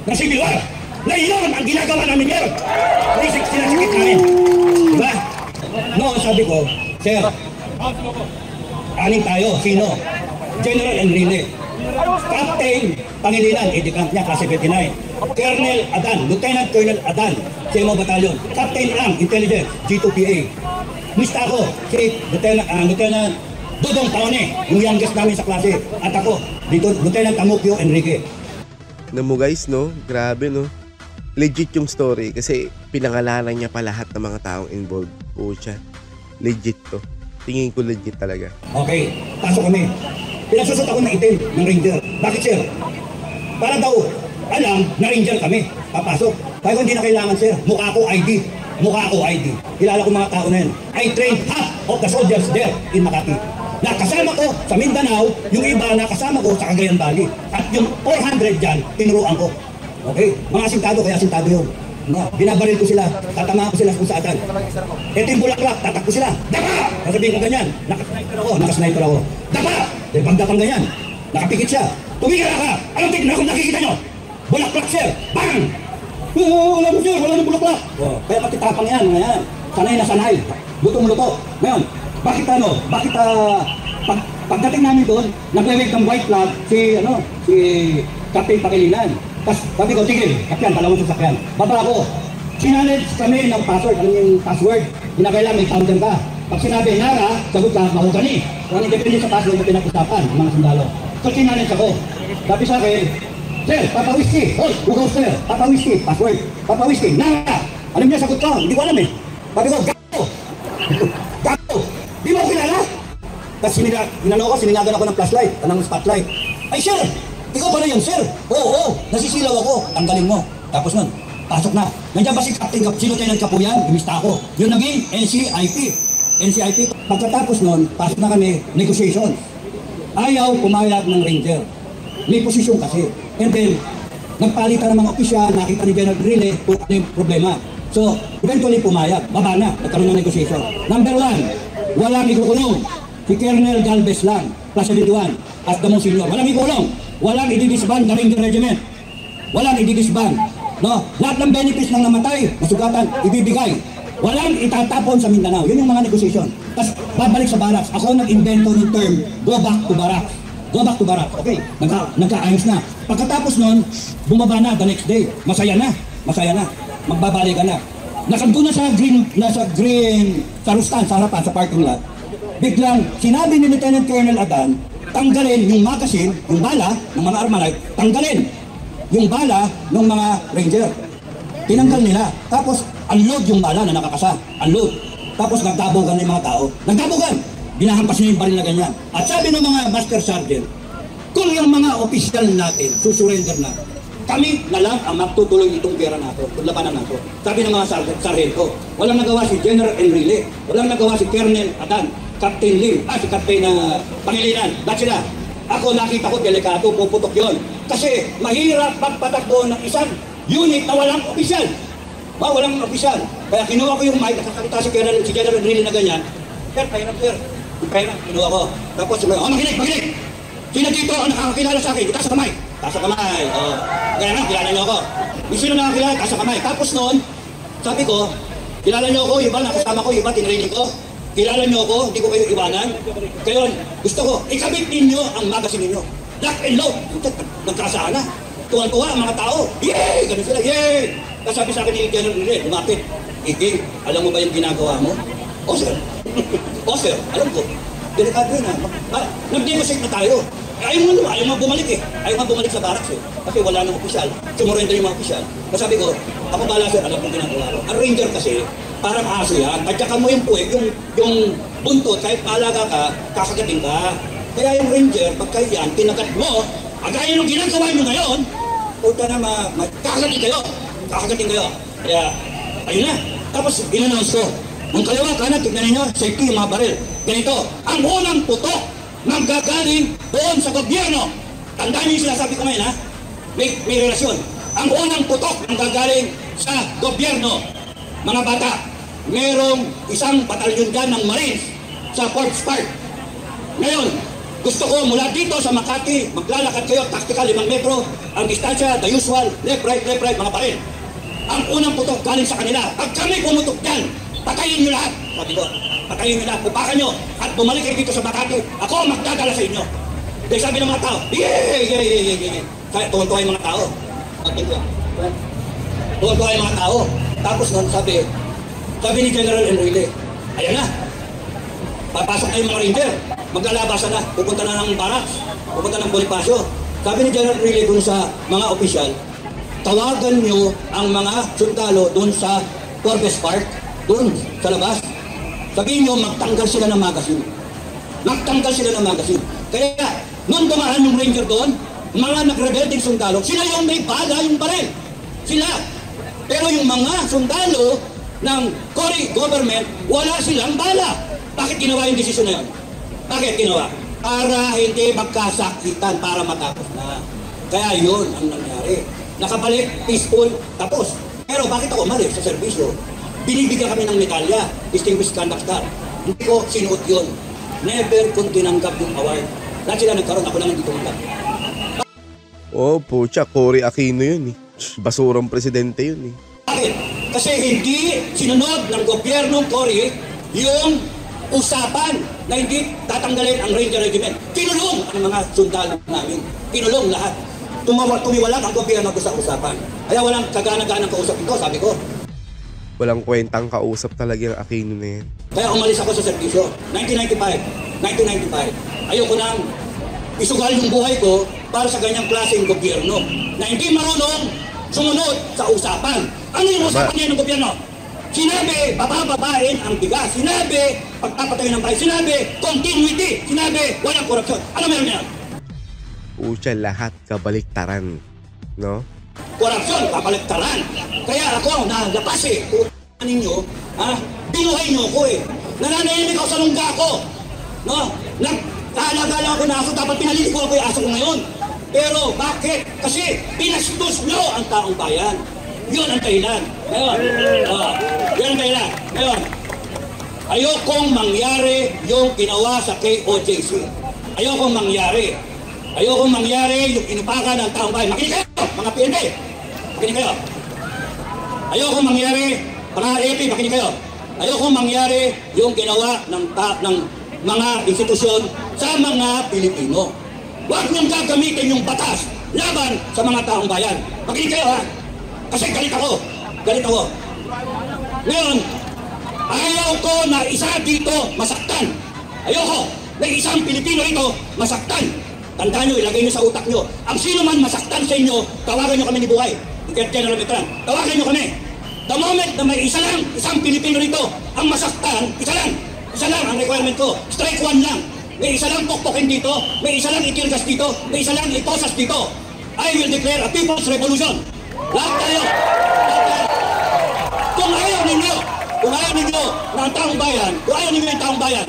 ng Civil War. Na iyon ang ginagawa namin ngayon. Sinasakit namin. Diba? Noon sabi ko, sir, 6 tayo. Sino? General Enrile. Captain Pangilinan, Edicamp niya, class 79. Colonel Adan, Lieutenant Colonel Adan, CMO Battalion. Captain Ang, Intelligence, G2PA. Mista ako, si Lieutenant Dudong Taone, yung youngest namin sa klase. At ako, dito, Lieutenant Amukyo Enrique. Mo guys, no? Grabe, no? Legit yung story kasi pinangalanan niya pa lahat ng mga taong involved. Pucha, legit to. Tingin ko legit talaga. Okay, pasok kami. Pinagsusot ako ng itim ng Ranger. Bakit sir? Para daw alam na Ranger kami. Papasok. Kaya hindi na kailangan sir. Mukha ko ID. Kilala ko mga tao na yan. I trained half of the soldiers there in Makati. Nakasama ko sa Mindanao, yung iba nakasama ko sa Cagayan Valley. At yung 400 dyan, tinuruan ko. Okay? Mga asintado, kaya asintado yun. Binabaril ko sila, tatamaan ko sila kung saan. Ito yung bulaklak, tatak ko sila. Dapa! Sasabihin ko ganyan. Nakasniper ako. Dapa! Pagda pang ganyan. Nakapikit siya. Tumigil ka! Anong tignan kung nakikita nyo? Bulaklak sir! Bang! Wala mo sir, wala nang bulaklak. Kaya matitapang yan, mga yan. Sanay na sanay. Lutong-luto. Ngayon, bakit pagdating namin doon, nag-wave ng white flag si Captain Pangilinan. Tapos sabi ko, tigil, kapyan, dalawang sasakyan. Baba ako. Sinanage kami ng password. Ano yung password? Ginagailan, may tandem ka. Pag sinabi, Nara, sagot ka, mahugani. Kung ano depende sa password na pinag-usapan ng mga sundalo. So sinanage ako. Sabi sa akin, sir, Papa Whiskey. Hoy, ugaw sir. Papa Whiskey, password. Papa Whiskey, Nara. Alam niya, sagot ka. Hindi ko alam eh. Sabi ko, gato. Gato. Di mo kilala? Tapos sininagan ako ng flashlight, ng spotlight. Ay sir, ikaw pala yun, sir. Oo, nasisilaw ako. Tanggalin mo. Tapos nun, pasok na. Nandiyan ba si Captain Lieutenant Kapuyan? Imista ako. Yung naging NCIP. Pagkatapos nun, pasok na kami, negotiation. Ayaw pumayag ng Ranger. May posisyon kasi. And then, nagpalitan ng mga opisyal, nakita ni General Enrile kung ano yung problema. So, eventually pumayag. Baba na, nagkaroon ng negotiation. Number 1, walang ikukulong. Si Colonel Galvez lang, plus 71, at the most senior. Walang ikulong. Walang ididisband na Ranger Regiment. Walang ididisband. No? Lahat ng benefits ng namatay, nasugatan, ibibigay. Walang itatapon sa Mindanao. Yun yung mga negotiation. Tapos babalik sa barracks. Ako nag-invento ng term, go back to barracks. Go back to barracks. Okay, nagkaayos na. Pagkatapos nun, bumaba na the next day. Masaya na. Magbabalik ka na. Nasa green, sa Rustan, sa harapan, sa parking lot. Biglang, sinabi ni Lieutenant Colonel Adan, tanggalin yung magazine, yung bala ng mga Armalite, tanggalin yung bala ng mga Ranger. Tinanggal nila. Tapos, unload yung bala na nakakasa. Unload. Tapos, nagdabogan ng mga tao. Nagdabogan! Binahampas niya yung baril na ganyan. At sabi ng mga Master Sergeant, kung yung mga opisyal natin susurrender na, kami na lang ang magtutuloy itong pera nato, labanan nato. Sabi ng mga sargento, walang nagawa si General Enrile, walang nagawa si Colonel Adan, Captain Lim, si Captain Pangilinan, lahat sila. Ako nakita ko delikato, puputok yon. Kasi mahirap magpatakbo ng isang unit na walang opisyal. Walang opisyal. Kaya kinuha ko yung mic, nakakalita si General Enrile na ganyan. Sir, mahirap sir. Yung pera, kinuha ko. Tapos, makinig! Sino dito ang nakakakilala sa akin? Taas sa kamay. Taas sa kamay. Kaya nga, kilala niyo ako. Yung sino nakakilala, taas sa kamay. Tapos noon, sabi ko, kilala niyo ako, iba nakasama ko, iba tinrinig ko. Kilala niyo ako, hindi ko kayo iwanan. Kaya gusto ko, ikabit ninyo ang magasin ninyo. Lock and load. Nagkasaan na. Tuwan-tuwa ang mga tao. Yay! Ganun sila, yay! Tapos sabi sa akin ni General Rile, lumapit. Iging, alam mo ba yung ginagawa mo? O sir. O sir, alam ko. Delikado yun ha. Nag-negotiate na tayo. Ayaw mo bumalik eh. Ayaw mo bumalik sa barracks eh. Kasi wala nang opisyal. Sumurrender yung mga opisyal. Sabi ko, ako bala sir, alam kong ginagawa ko. Ang ranger kasi, parang aso yan. At saka mo yung puwek, yung buntot, kahit maalaga ka, kakagating ka. Kaya yung ranger, pagka yan, tinagat mo, agaya yung ginagawa nyo ngayon, puta na kakagating kayo. Kakagating kayo. Kaya, ayun na. Tapos, in-announce ko. Ang kalawa, kanan, tignan ninyo, safety yung mga baril. Ganito, ang unang putok nanggagaling doon sa gobyerno. Tandaan niyo yung sinasabi ko ngayon, ha? May relasyon. Ang unang putok nanggagaling sa gobyerno. Mga bata, merong isang batalyon dyan ng Marines sa Fort Spark. Ngayon, gusto ko mula dito sa Makati, maglalakad kayo, tactical 5 metro, ang distansya, the usual, left, right, mga baril. Ang unang putok galing sa kanila. Pag kami pumutok dyan, patayin nyo lahat. Sabi ko, patayin nyo lahat, pupakan nyo, at bumalik kayo dito sa Makati, ako ang magdadala sa inyo. Dahil sabi ng mga tao, yay. Kaya tuwan-tuwa yung mga tao. Tuwan-tuwa yung mga tao. Tapos nun, sabi ni General Enrile, ayan na, papasok na yung mga ranger, maglalabasan na, pupunta na ng barracks, pupunta ng Bonifacio. Sabi ni General Enrile dun sa mga opisyal, tawagan nyo ang mga sundalo dun sa Forbes Park, dun sa labas. Sabihin nyo, magtanggal sila ng magasin. Magtanggal sila ng magasin. Kaya, nung dumaan yung ranger doon, mga nagrebelding sundalo, sila yung may bala, yung baril. Sila. Pero yung mga sundalo ng Cory government, wala silang bala. Bakit ginawa yung desisyon na yun? Bakit ginawa? Para hindi magkasakitan, para matapos na. Kaya yun ang nangyari. Nakabalik, peaceful, tapos. Pero bakit ako umalis sa serbisyo? Binibigyan kami ng medalya, Distinguished Conduct Star. Hindi ko sinuot yun. Never kong tinanggap yung award. Lahat sila nagkaroon, ako lang hindi tumanggap. Oh, pucha, Cory Aquino yun eh. Basurang presidente yun eh. Bakit? Kasi hindi sinunod ng gobyernong Cory yung usapan na hindi tatanggalin ang Ranger Regiment. Kinulong ang mga sundalo namin. Kinulong lahat. Tumiwalag ang gobyerno ko sa usapan. Kaya walang kagana-ganang kausap ito, sabi ko. Walang kwentang kausap talaga yung Aquino na yan. Kaya umalis ako sa serbisyo. 1995. Ayoko nang isugal yung buhay ko para sa ganyang klaseng gobyerno na hindi marunong sumunod sa usapan. Ano yung usapan niya ng gobyerno? Sinabi, bababain ang bigas. Sinabi, pagpapatay ng bahay. Sinabi, continuity. Sinabi, walang korupsyon. Ano meron niya? Pucha, lahat kabaliktaran. No? Korupsyon, kabaliktaran. Kaya ako, nalapas eh. Kung ninyo, binuhay nyo ko eh. Nananahimik ako sa lungga ko. No? Nagkaalagala ako na aso, dapat pinalilikuan ko yung aso ko ngayon. Pero bakit? Kasi pinastos nyo ang taong bayan. Yun ang dahilan. Ngayon, yun ang dahilan. Ngayon, ayokong mangyari yung ginawa sa KOJC. Ayokong mangyari yung inupakan ng taong bayan. Makinig kayo, mga PNP. Makinig kayo. Ayokong mangyari, mga AP, makinig kayo. Ayokong mangyari yung ginawa ng mga institusyon sa mga Pilipino. Huwag niyong gagamitin yung batas laban sa mga taong bayan. Makinig kayo ha. Kasi galit ako. Ngayon, ayaw ko na isa dito masaktan. Ayoko na isang Pilipino ito masaktan. Tandaan nyo, ilagay nyo sa utak nyo. Ang sino man masaktan sa inyo, tawagan nyo kami ni Buhay. General Veteran, tawagan nyo kami. The moment na may isang Pilipino rito, ang masaktan, isa lang ang requirement ko. Strike 1 lang. May isa lang pokpokin dito, may isa lang itirgas dito, may isa lang iposas dito. I will declare a people's revolution. Lahat tayo. Kung ayaw ninyo na ang taong bayan, yung taong bayan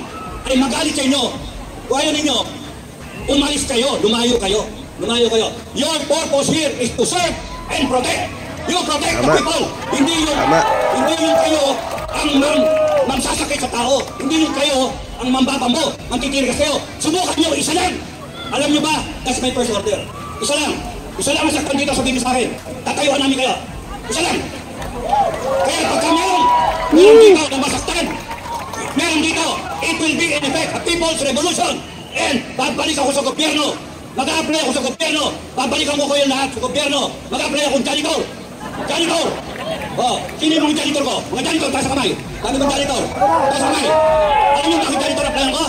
ay magalit sa inyo, kung ayaw ninyo, umalis kayo, lumayo kayo. Your purpose here is to serve and protect. You protect the people. Hindi yung kayo ang magsasakit sa tao. Hindi yung kayo ang mambabambo, magtitirigas kayo. Subukan nyo, isa lang. Alam nyo ba, that's my first order. Isa lang ang saktan dito, sabihin sa akin. Tatayuan namin kayo. Isa lang. Kaya pagka meron dito na masaktan, meron dito, it will be in effect a people's revolution. And babalik ako sa gobyerno. Mag-a-apply ako sa gobyerno. Babalikan ko kayo lahat sa gobyerno. Mag-a-apply akong janitor. Janitor! Oh, sino yung mga janitor ko? Mga janitor, taas sa kamay. Kami mga janitor. Taas sa kamay. Alam nyo bakit janitor applyan ko?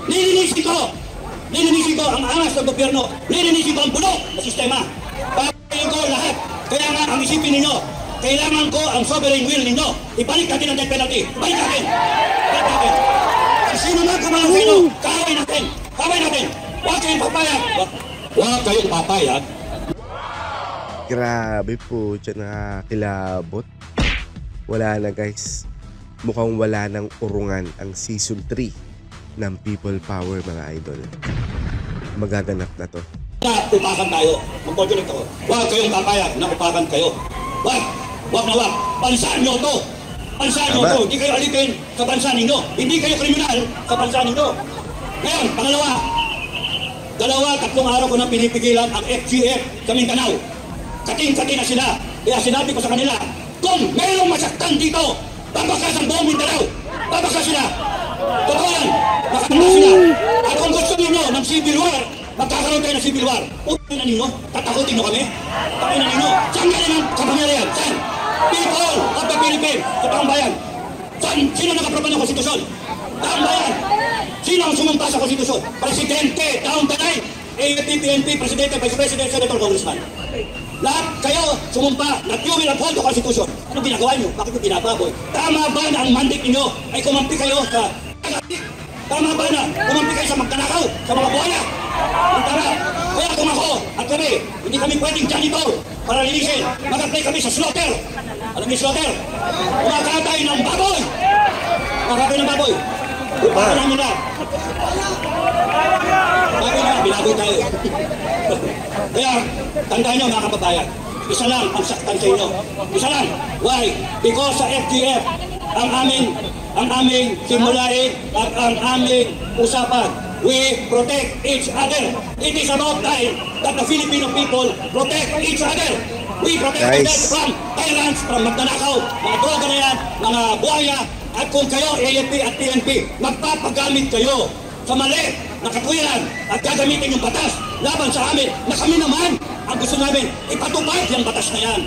Nilinisin ko ang angas ng gobyerno. Nilinisin ko ang bulok na sistema. Babalikan ko lahat. Kaya nga, ang isipin ninyo, kailangan ko ang sovereign will ninyo. Ibalik natin ang death penalty. Ibalik natin. Ibalik natin. Ang sino man kumalang sa inyo, kaaway natin. Kaaway natin. Huwag kayong papayag. Huwag kayong papayag. Grabe po, dyan nakakilabot. Wala na guys. Mukhang wala ng urungan ang season 3 ng People Power mga idol. Magaganap na to. Upakan tayo. Mag-project ako. Huwag kayong papayag na upakan kayo. Huwag na huwag. Bansaan nyo to. Bansaan nyo to. Hindi kayo alipin sa bansa ninyo. Hindi kayo kriminal sa bansa ninyo. Ngayon, pangalawa. 2-3 araw ko nang pinipigilan ang FGF sa Mindanao. Kating-kating na sila. Kaya sinabi ko sa kanila, kung mayroong masaktan dito, babakas ang buong Mindanao. Babakas sila. Totoo yan. Nakakita sila. At kung gusto ninyo ng civil war, magkakaroon tayo ng civil war. Utoy na ninyo, tatakutin nyo kami. Takoy na ninyo. Saan galing ang kapangyarihan? Saan? People of the Philippines. Sa taong-bayan. Saan? Sino nakaproban ng konstitusyon? Taong-bayan. Sino ang sumumpa sa konstitusyon? Presidente, taong-bayan. AFP, PNP, Presidente, Vice President, Senator, Congressman. Lahat kayo sumumpa na you will uphold the Constitution. Ano ginagawa nyo? Bakit nyo binababoy? Tama ba na ang mandate ninyo ay kumampi kayo sa... Tama ba na kumampi kayo sa magkanakaw, sa mga buhaya? Tama. Kaya kung ako at kami, hindi kami pwedeng janitor para linisin. Mag-apply kami sa slaughter. Alam niyo slaughter? Kumakatay ng baboy. Kumakatay ng baboy. Upaka namin na. Baboy na, binaboy tayo. Kaya, tandaan nyo mga kababayan, isa lang ang saktan sa inyo. Isa lang. Why? Because sa FGF, ang aming simulain at ang aming usapan, we protect each other. It is about time that the Filipino people protect each other. We protect them from tyrants, from magnanakaw, mga droga na yan, mga buhaya, at kung kayo, AFP at PNP, magpapagamit kayo sa mali na katwiran at gagamitin yung batas laban sa amin na kami naman ang gusto namin ipatupad yung batas na yan.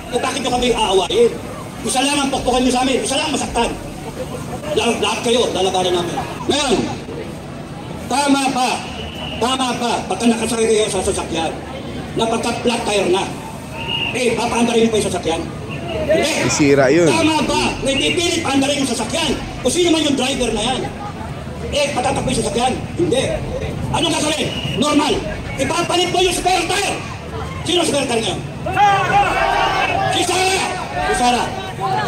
E bakit nyo kami aawain? Isa lang ang pokpokan nyo sa amin, isa lang masaktan. Lahat kayo, lalabanan namin. Ngayon, tama pa, pagka nakasakay kayo sa sasakyan, na pagka-flat tire na, papaandarin pa yung sasakyan. Hindi. Isira yun. Tama ba? Na ipipilit paandarin yung sasakyan. O sino man yung driver na yan? Patatakbo yung sasakyan. Hindi. Anong gagawin? Normal. Ipapalit mo yung spare tire. Sino spare tire ngayon? Si Sarah.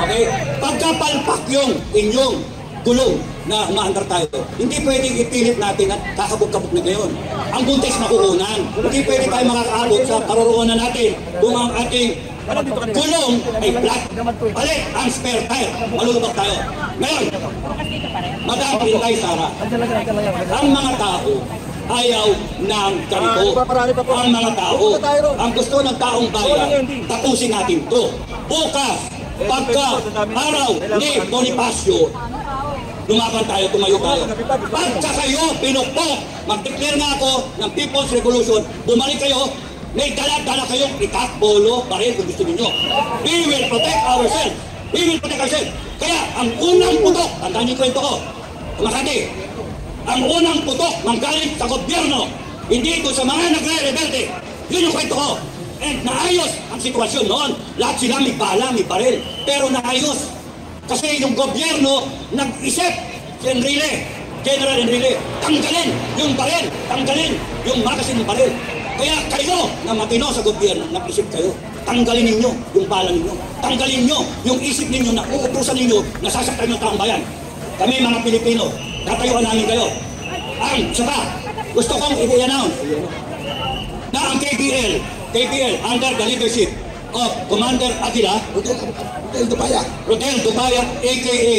Okay? Pagkapalpak yung inyong gulong na umaandar tayo, hindi pwedeng ipilit natin at kakabog-kabog na gayon. Ang buntis nakukunan. Hindi pwede tayo makakaabot sa karoroonan natin kung ang ating gulong ay flat. Palit ang spare tire. Malulubak tayo. Ngayon, Madam Inday Sara, ang mga tao ayaw ng ganito. Ang mga tao, ang gusto ng taong bayan, tapusin natin to. Bukas, pagka araw ni Bonifacio, lumaban tayo, tumayo tayo. Pagka kayo pinukpok, mag-declare nga ako ng People's Revolution, bumalik kayo, may dala-dala kayong ikat, bolo, baril kung gusto ninyo. We will protect ourselves. We will protect ourselves. Kaya ang unang putok, tandaan niyo kwento ko, Makati, ang unang putok manggaling sa gobyerno, hindi ito sa mga nagre-rebelde. Yun yung kwento ko. And naayos ang sitwasyon noon. Lahat sila may bala, may baril. Pero naayos. Kasi yung gobyerno nag-isip, General Enrile, tanggalin yung baril, tanggalin yung magasin ng baril. Kaya kayo na matino sa gobyerno, nag-isip kayo, tanggalin ninyo yung bala ninyo. Tanggalin nyo yung isip ninyo na uutusan ninyo na sasaktan ng taong bayan. Kami mga Pilipino, tatayuan namin kayo. Ang saka, gusto kong i-announce na ang KBL under the leadership of Commander Aguila, Rodel Dupaya, a.k.a.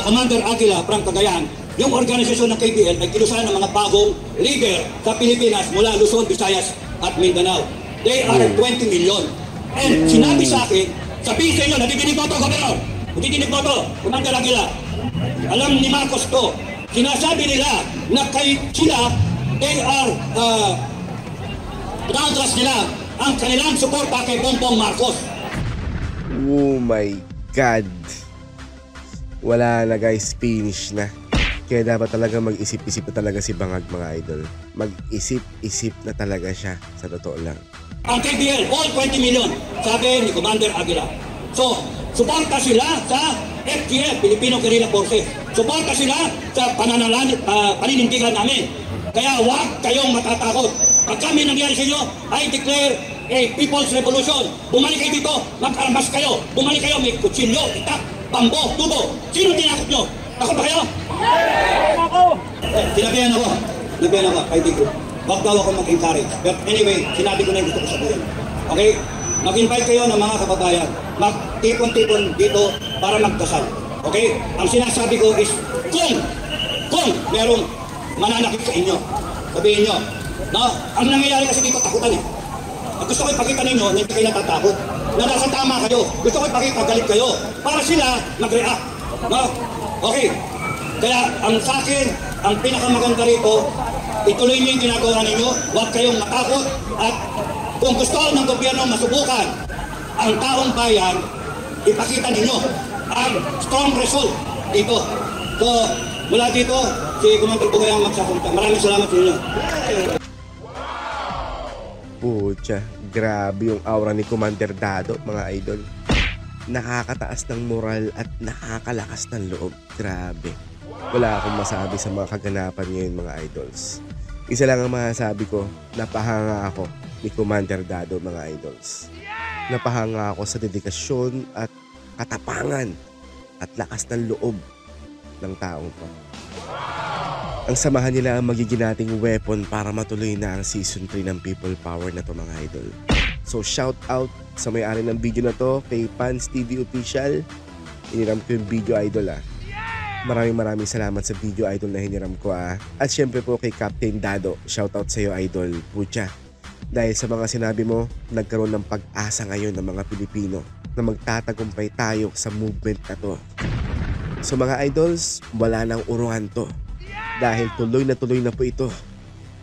Commander Aguila from Cagayan, yung organisasyon ng KBL ay kinusahan ng mga bagong leader sa Pilipinas mula Luzon, Visayas at Mindanao. They are 20 million. And sinabi sa akin, sabihin sa inyo, nadidinig mo ito, Governor. Nadidinig mo ito, Commander Aguila. Alam ni Marcos to, sinasabi nila na sila, they are, pinatras nila ang kanilang suporta kay Bongbong Marcos. Oh my God. Wala na guys, finish na. Kaya dapat talaga mag-isip-isip na talaga si Bangag, mga idol. Mag-isip-isip na talaga siya, sa totoo lang. Ang KBL, all 20 million, sabi ni Commander Aguila. So, suporta sila sa FGF, Filipino Guerrilla Forces. Suporta sila sa paninindigan namin. Kaya huwag kayong matatakot. Pag kami nangyari sa inyo, I declare a People's Revolution. Bumalik kayo dito, mag-armas kayo. Bumalik kayo, may kutsilyo, itak, bambo, tubo. Sino tinakot nyo? Takot ba kayo? Sinabihan ako, I think, wag daw ako mag-encourage. But anyway, sinabi ko na yung gusto ko sabihin. Okay? Mag-invite kayo ng mga kababayan. Mag-tipon-tipon dito para magdasal. Okay? Ang sinasabi ko is, kung merong mananakit sa inyo, sabihin nyo, no? Ang nangyayari kasi dito, takutan eh. Gusto ko ipakita ninyo na hindi kayo natatakot. Na nasa tama kayo. Gusto ko ipakita, galit kayo. Para sila mag-react. No? Okay. Kaya ang sa akin, ang pinakamaganda rito, ituloy niyo yung ginagawa ninyo, huwag kayong matakot, at kung gusto ng gobyerno masubukan ang taong bayan, ipakita ninyo ang strong result dito. So, mula dito, si Commander Bugay ang magsapunta. Maraming salamat sa inyo. Pucha, grabe yung aura ni Commander Dado, mga idol. Nakakataas ng moral at nakakalakas ng loob. Grabe. Wala akong masabi sa mga kaganapan ngayon, mga idols. Isa lang ang masasabi ko, napahanga ako ni Commander Dado, mga idols. Napahanga ako sa dedikasyon at katapangan at lakas ng loob ng taong to. Ang samahan nila ang magiging nating weapon para matuloy na ang Season 3 ng People Power na to, mga idol. So shout out sa may-ari ng video na to, kay Pans TV Official. Iniram ko yung video, idol ah. Maraming salamat sa video, idol, na hiniram ko ah. At syempre po kay Captain Dado, shoutout sa iyo, idol. Pucha, dahil sa mga sinabi mo, nagkaroon ng pag-asa ngayon ng mga Pilipino na magtatagumpay tayo sa movement na to. So mga idols, wala nang uruan to. Dahil tuloy na po ito.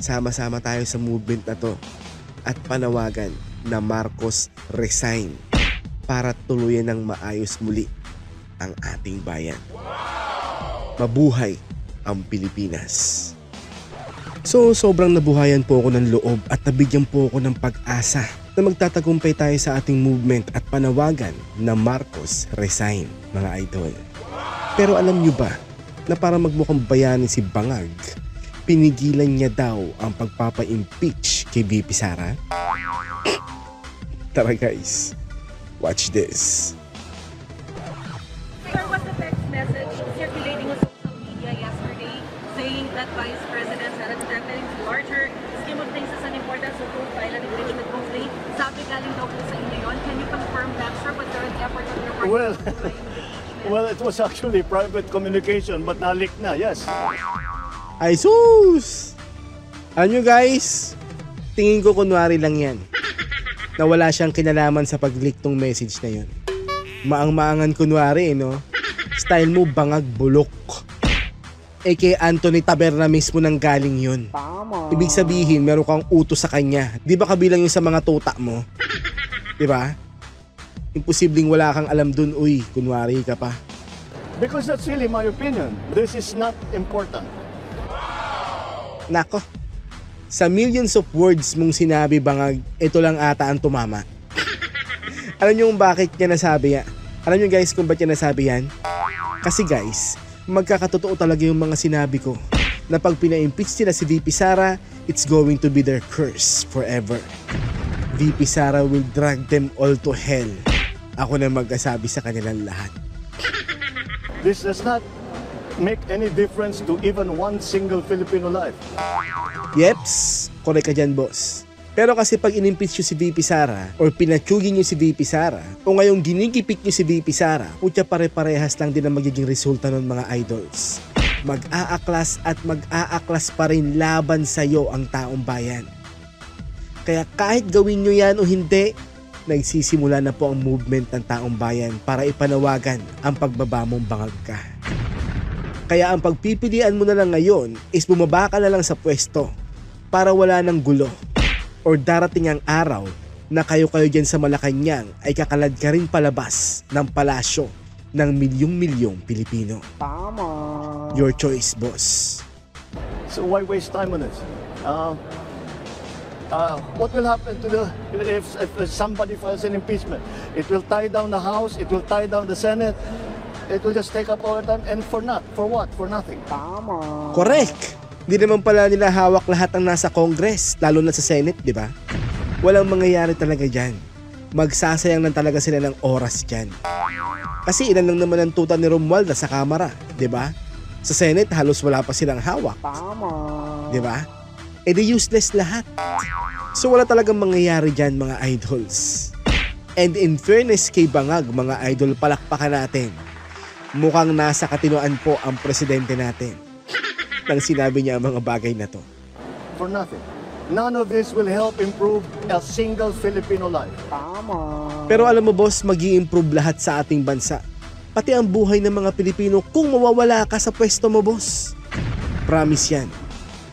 Sama-sama tayo sa movement na to. At panawagan na Marcos resign para tuluyan ng maayos muli ang ating bayan. Mabuhay ang Pilipinas. So sobrang nabuhayan po ako ng loob at nabigyan po ako ng pag-asa na magtatagumpay tayo sa ating movement at panawagan na Marcos resign, mga idol. Pero alam nyo ba na para magmukhang bayani si Bangag, pinigilan niya daw ang pagpapa-impeach kay VP Sara? Tara guys, watch this. There was a text message circulating on social media yesterday saying that Vice President Sara Duterte in the larger scheme of things is an important so to file an impeachment complaint. Sabi galing daw po sa inyo yun. Can you confirm that, sir? Was there an effort on your part? Well, it was actually private communication but na-leak na, yes. Ay sus! Ano guys? Tingin ko kunwari lang yan. Na wala siyang kinalaman sa pag-leak tong message na yun. Maang-maangan kunwari, no? Style mo, Bangag, bulok. Kay Anthony Taberna mismo nang galing yun. Tama. Ibig sabihin, meron kang utos sa kanya. Di ba kabilang yun sa mga tuta mo? Di ba? Imposibleng wala kang alam dun, uy, kunwari ka pa. Because that's really my opinion. This is not important. Nako, sa millions of words mong sinabi, Bangag, ito lang ata ang tumama. Alam nyo kung bakit niya nasabi yan? Alam nyo guys kung ba't niya nasabi yan? Kasi guys, magkakatotoo talaga yung mga sinabi ko na pag pina-impeach sila si VP Sara, it's going to be their curse forever. VP Sara will drag them all to hell. Ako na magsasabi sa kanilang lahat. This does not make any difference to even one single Filipino life. Yeps, correct ka dyan, boss. Pero kasi pag in-impeach nyo si VP Sara or pinatsugin nyo si VP Sara o ngayong ginigipit nyo si VP Sara, putya pare-parehas lang din ang magiging resulta ng mga idols. Mag-aaklas at mag-aaklas pa rin laban sa'yo ang taong bayan. Kaya kahit gawin nyo yan o hindi, nagsisimula na po ang movement ng taong bayan para ipanawagan ang pagbaba mong bangag ka. Kaya ang pagpipilian mo na lang ngayon is bumaba ka na lang sa pwesto para wala ng gulo. Or darating ang araw na kayo-kayo dyan sa Malacanang ay kakalad ka rin palabas ng palasyo ng milyong-milyong Pilipino. Tama. Your choice, boss. So why waste time on this? What will happen to if somebody files an impeachment? It will tie down the House, it will tie down the Senate, it will just take up all the time, and for what? For nothing. Tama. Correct! Di naman pala nila hawak lahat ang nasa Congress, lalo na sa Senate, di ba? Walang mangyayari talaga dyan. Magsasayang lang talaga sila ng oras dyan. Kasi ilan lang naman ang tuta ni Romualdez sa Kamara, di ba? Sa Senate, halos wala pa silang hawak. Tama. Di ba? Eh di useless lahat. So wala talagang mangyayari dyan, mga idols. And in fairness kay Bangag, mga idol, palakpakan natin. Mukhang nasa katinoan po ang presidente natin nang sinabi niya ang mga bagay na to. For nothing. None of this will help improve a single Filipino life. Tama. Pero alam mo boss, mag-i-improve lahat sa ating bansa. Pati ang buhay ng mga Pilipino kung mawawala ka sa pwesto mo, boss. Promise yan.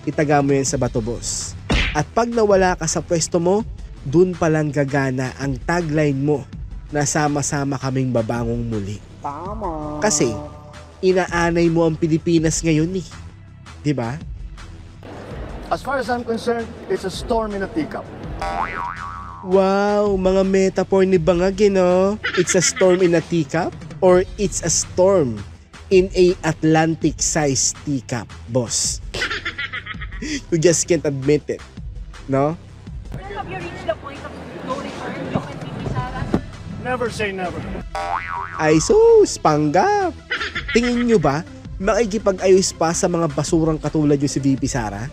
Itaga mo yan sa bato, boss. At pag nawala ka sa pwesto mo, dun palang gagana ang tagline mo na sama-sama kaming babangong muli. Tama. Kasi inaanay mo ang Pilipinas ngayon eh. Diba? As far as I'm concerned, it's a storm in a teacup. Wow, mga metaphor ni Bangag, no? It's a storm in a teacup or it's a storm in a Atlantic-sized teacup, boss. You just can't admit it, no? Have you reached the point of no return, you and VP Sara? Never say never. Ay sus, panggap. Tingin nyo ba, makikipag-ayos pa sa mga basurang katulad yung si VP Sara?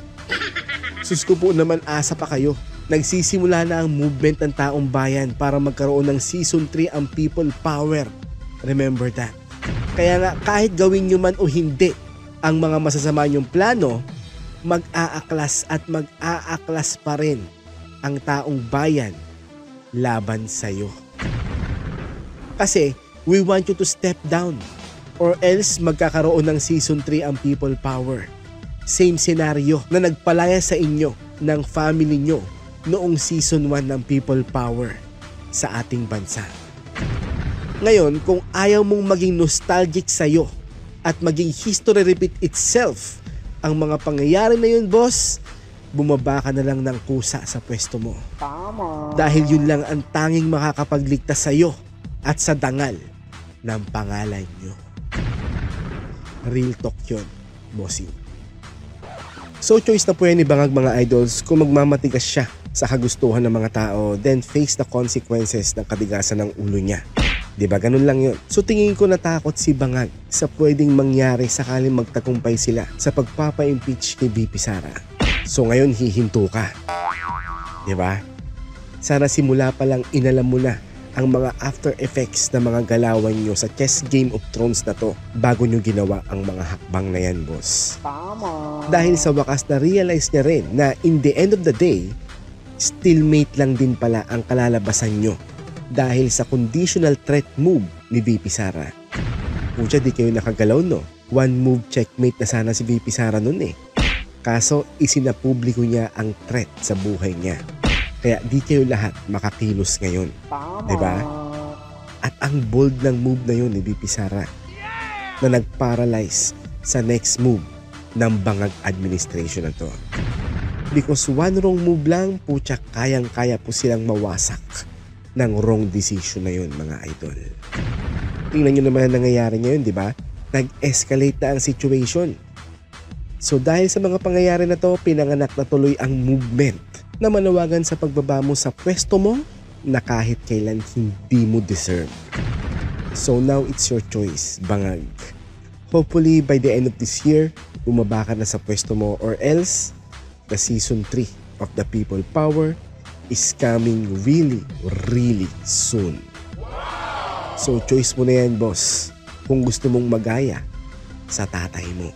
Sus ko po naman, asa pa kayo. Nagsisimula na ang movement ng taong bayan para magkaroon ng Season 3 ang People Power. Remember that. Kaya nga kahit gawin nyo man o hindi ang mga masasama nyong plano, mag-aaklas at mag-aaklas pa rin ang taong bayan laban sa'yo. Kasi we want you to step down or else magkakaroon ng Season 3 ang People Power. Same scenario na nagpalaya sa inyo ng family nyo noong Season 1 ng People Power sa ating bansa. Ngayon, kung ayaw mong maging nostalgic sa'yo at maging history repeat itself ang mga pangyayari na yun, boss, bumaba ka na lang ng kusa sa pwesto mo. Tama. Dahil yun lang ang tanging makakapagligtas sa'yo at sa dangal ng pangalan nyo. Real talk yun, bossing. So choice na po yan ni Bangag, mga idols. Kung magmamatigas siya sa kagustuhan ng mga tao, then face the consequences ng katigasan ng ulo niya. Diba? Ganun lang yun. So tingin ko natakot si Bangag sa pwedeng mangyari sakaling magtagumpay sila sa pagpapa-impeach ni VP Sara. So ngayon hihinto ka. Diba? Sana simula pa lang inalam mo na ang mga after effects ng mga galawan nyo sa chess Game of Thrones na to bago nyo ginawa ang mga hakbang na yan, boss. Tama. Dahil sa wakas na realize niya rin na in the end of the day, stalemate lang din pala ang kalalabasan nyo dahil sa conditional threat move ni VP Sara. Pucha, di kayo nakagalaw, no? One move checkmate na sana si VP Sara nun eh. Kaso isinapubliko niya ang threat sa buhay niya. Kaya di kayo lahat makakilos ngayon. Tama. Diba? At ang bold ng move na yun ni VP Sara na nag-paralyze sa next move ng Bangag administration na to. Because one wrong move lang, putya, kayang-kaya po silang mawasak ng wrong decision na yun, mga idol. Tingnan nyo naman ang nangyayari ngayon, di ba? Nag-escalate na ang situation. So dahil sa mga pangyayari na to, pinanganak na tuloy ang movement na manawagan sa pagbaba mo sa pwesto mo na kahit kailan hindi mo deserve. So now it's your choice, Bangag. Hopefully by the end of this year, bumaba ka na sa pwesto mo or else the Season 3 of the People Power is coming really, really soon. So choice mo na yan, boss, kung gusto mong magaya sa tatay mo.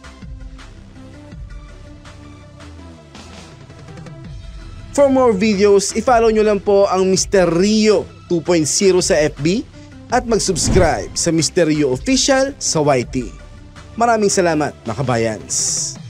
For more videos, i-follow nyo lang po ang Mr. Rio 2.0 sa FB at mag-subscribe sa Mr. Rio Official sa YT. Maraming salamat, mga kabayans.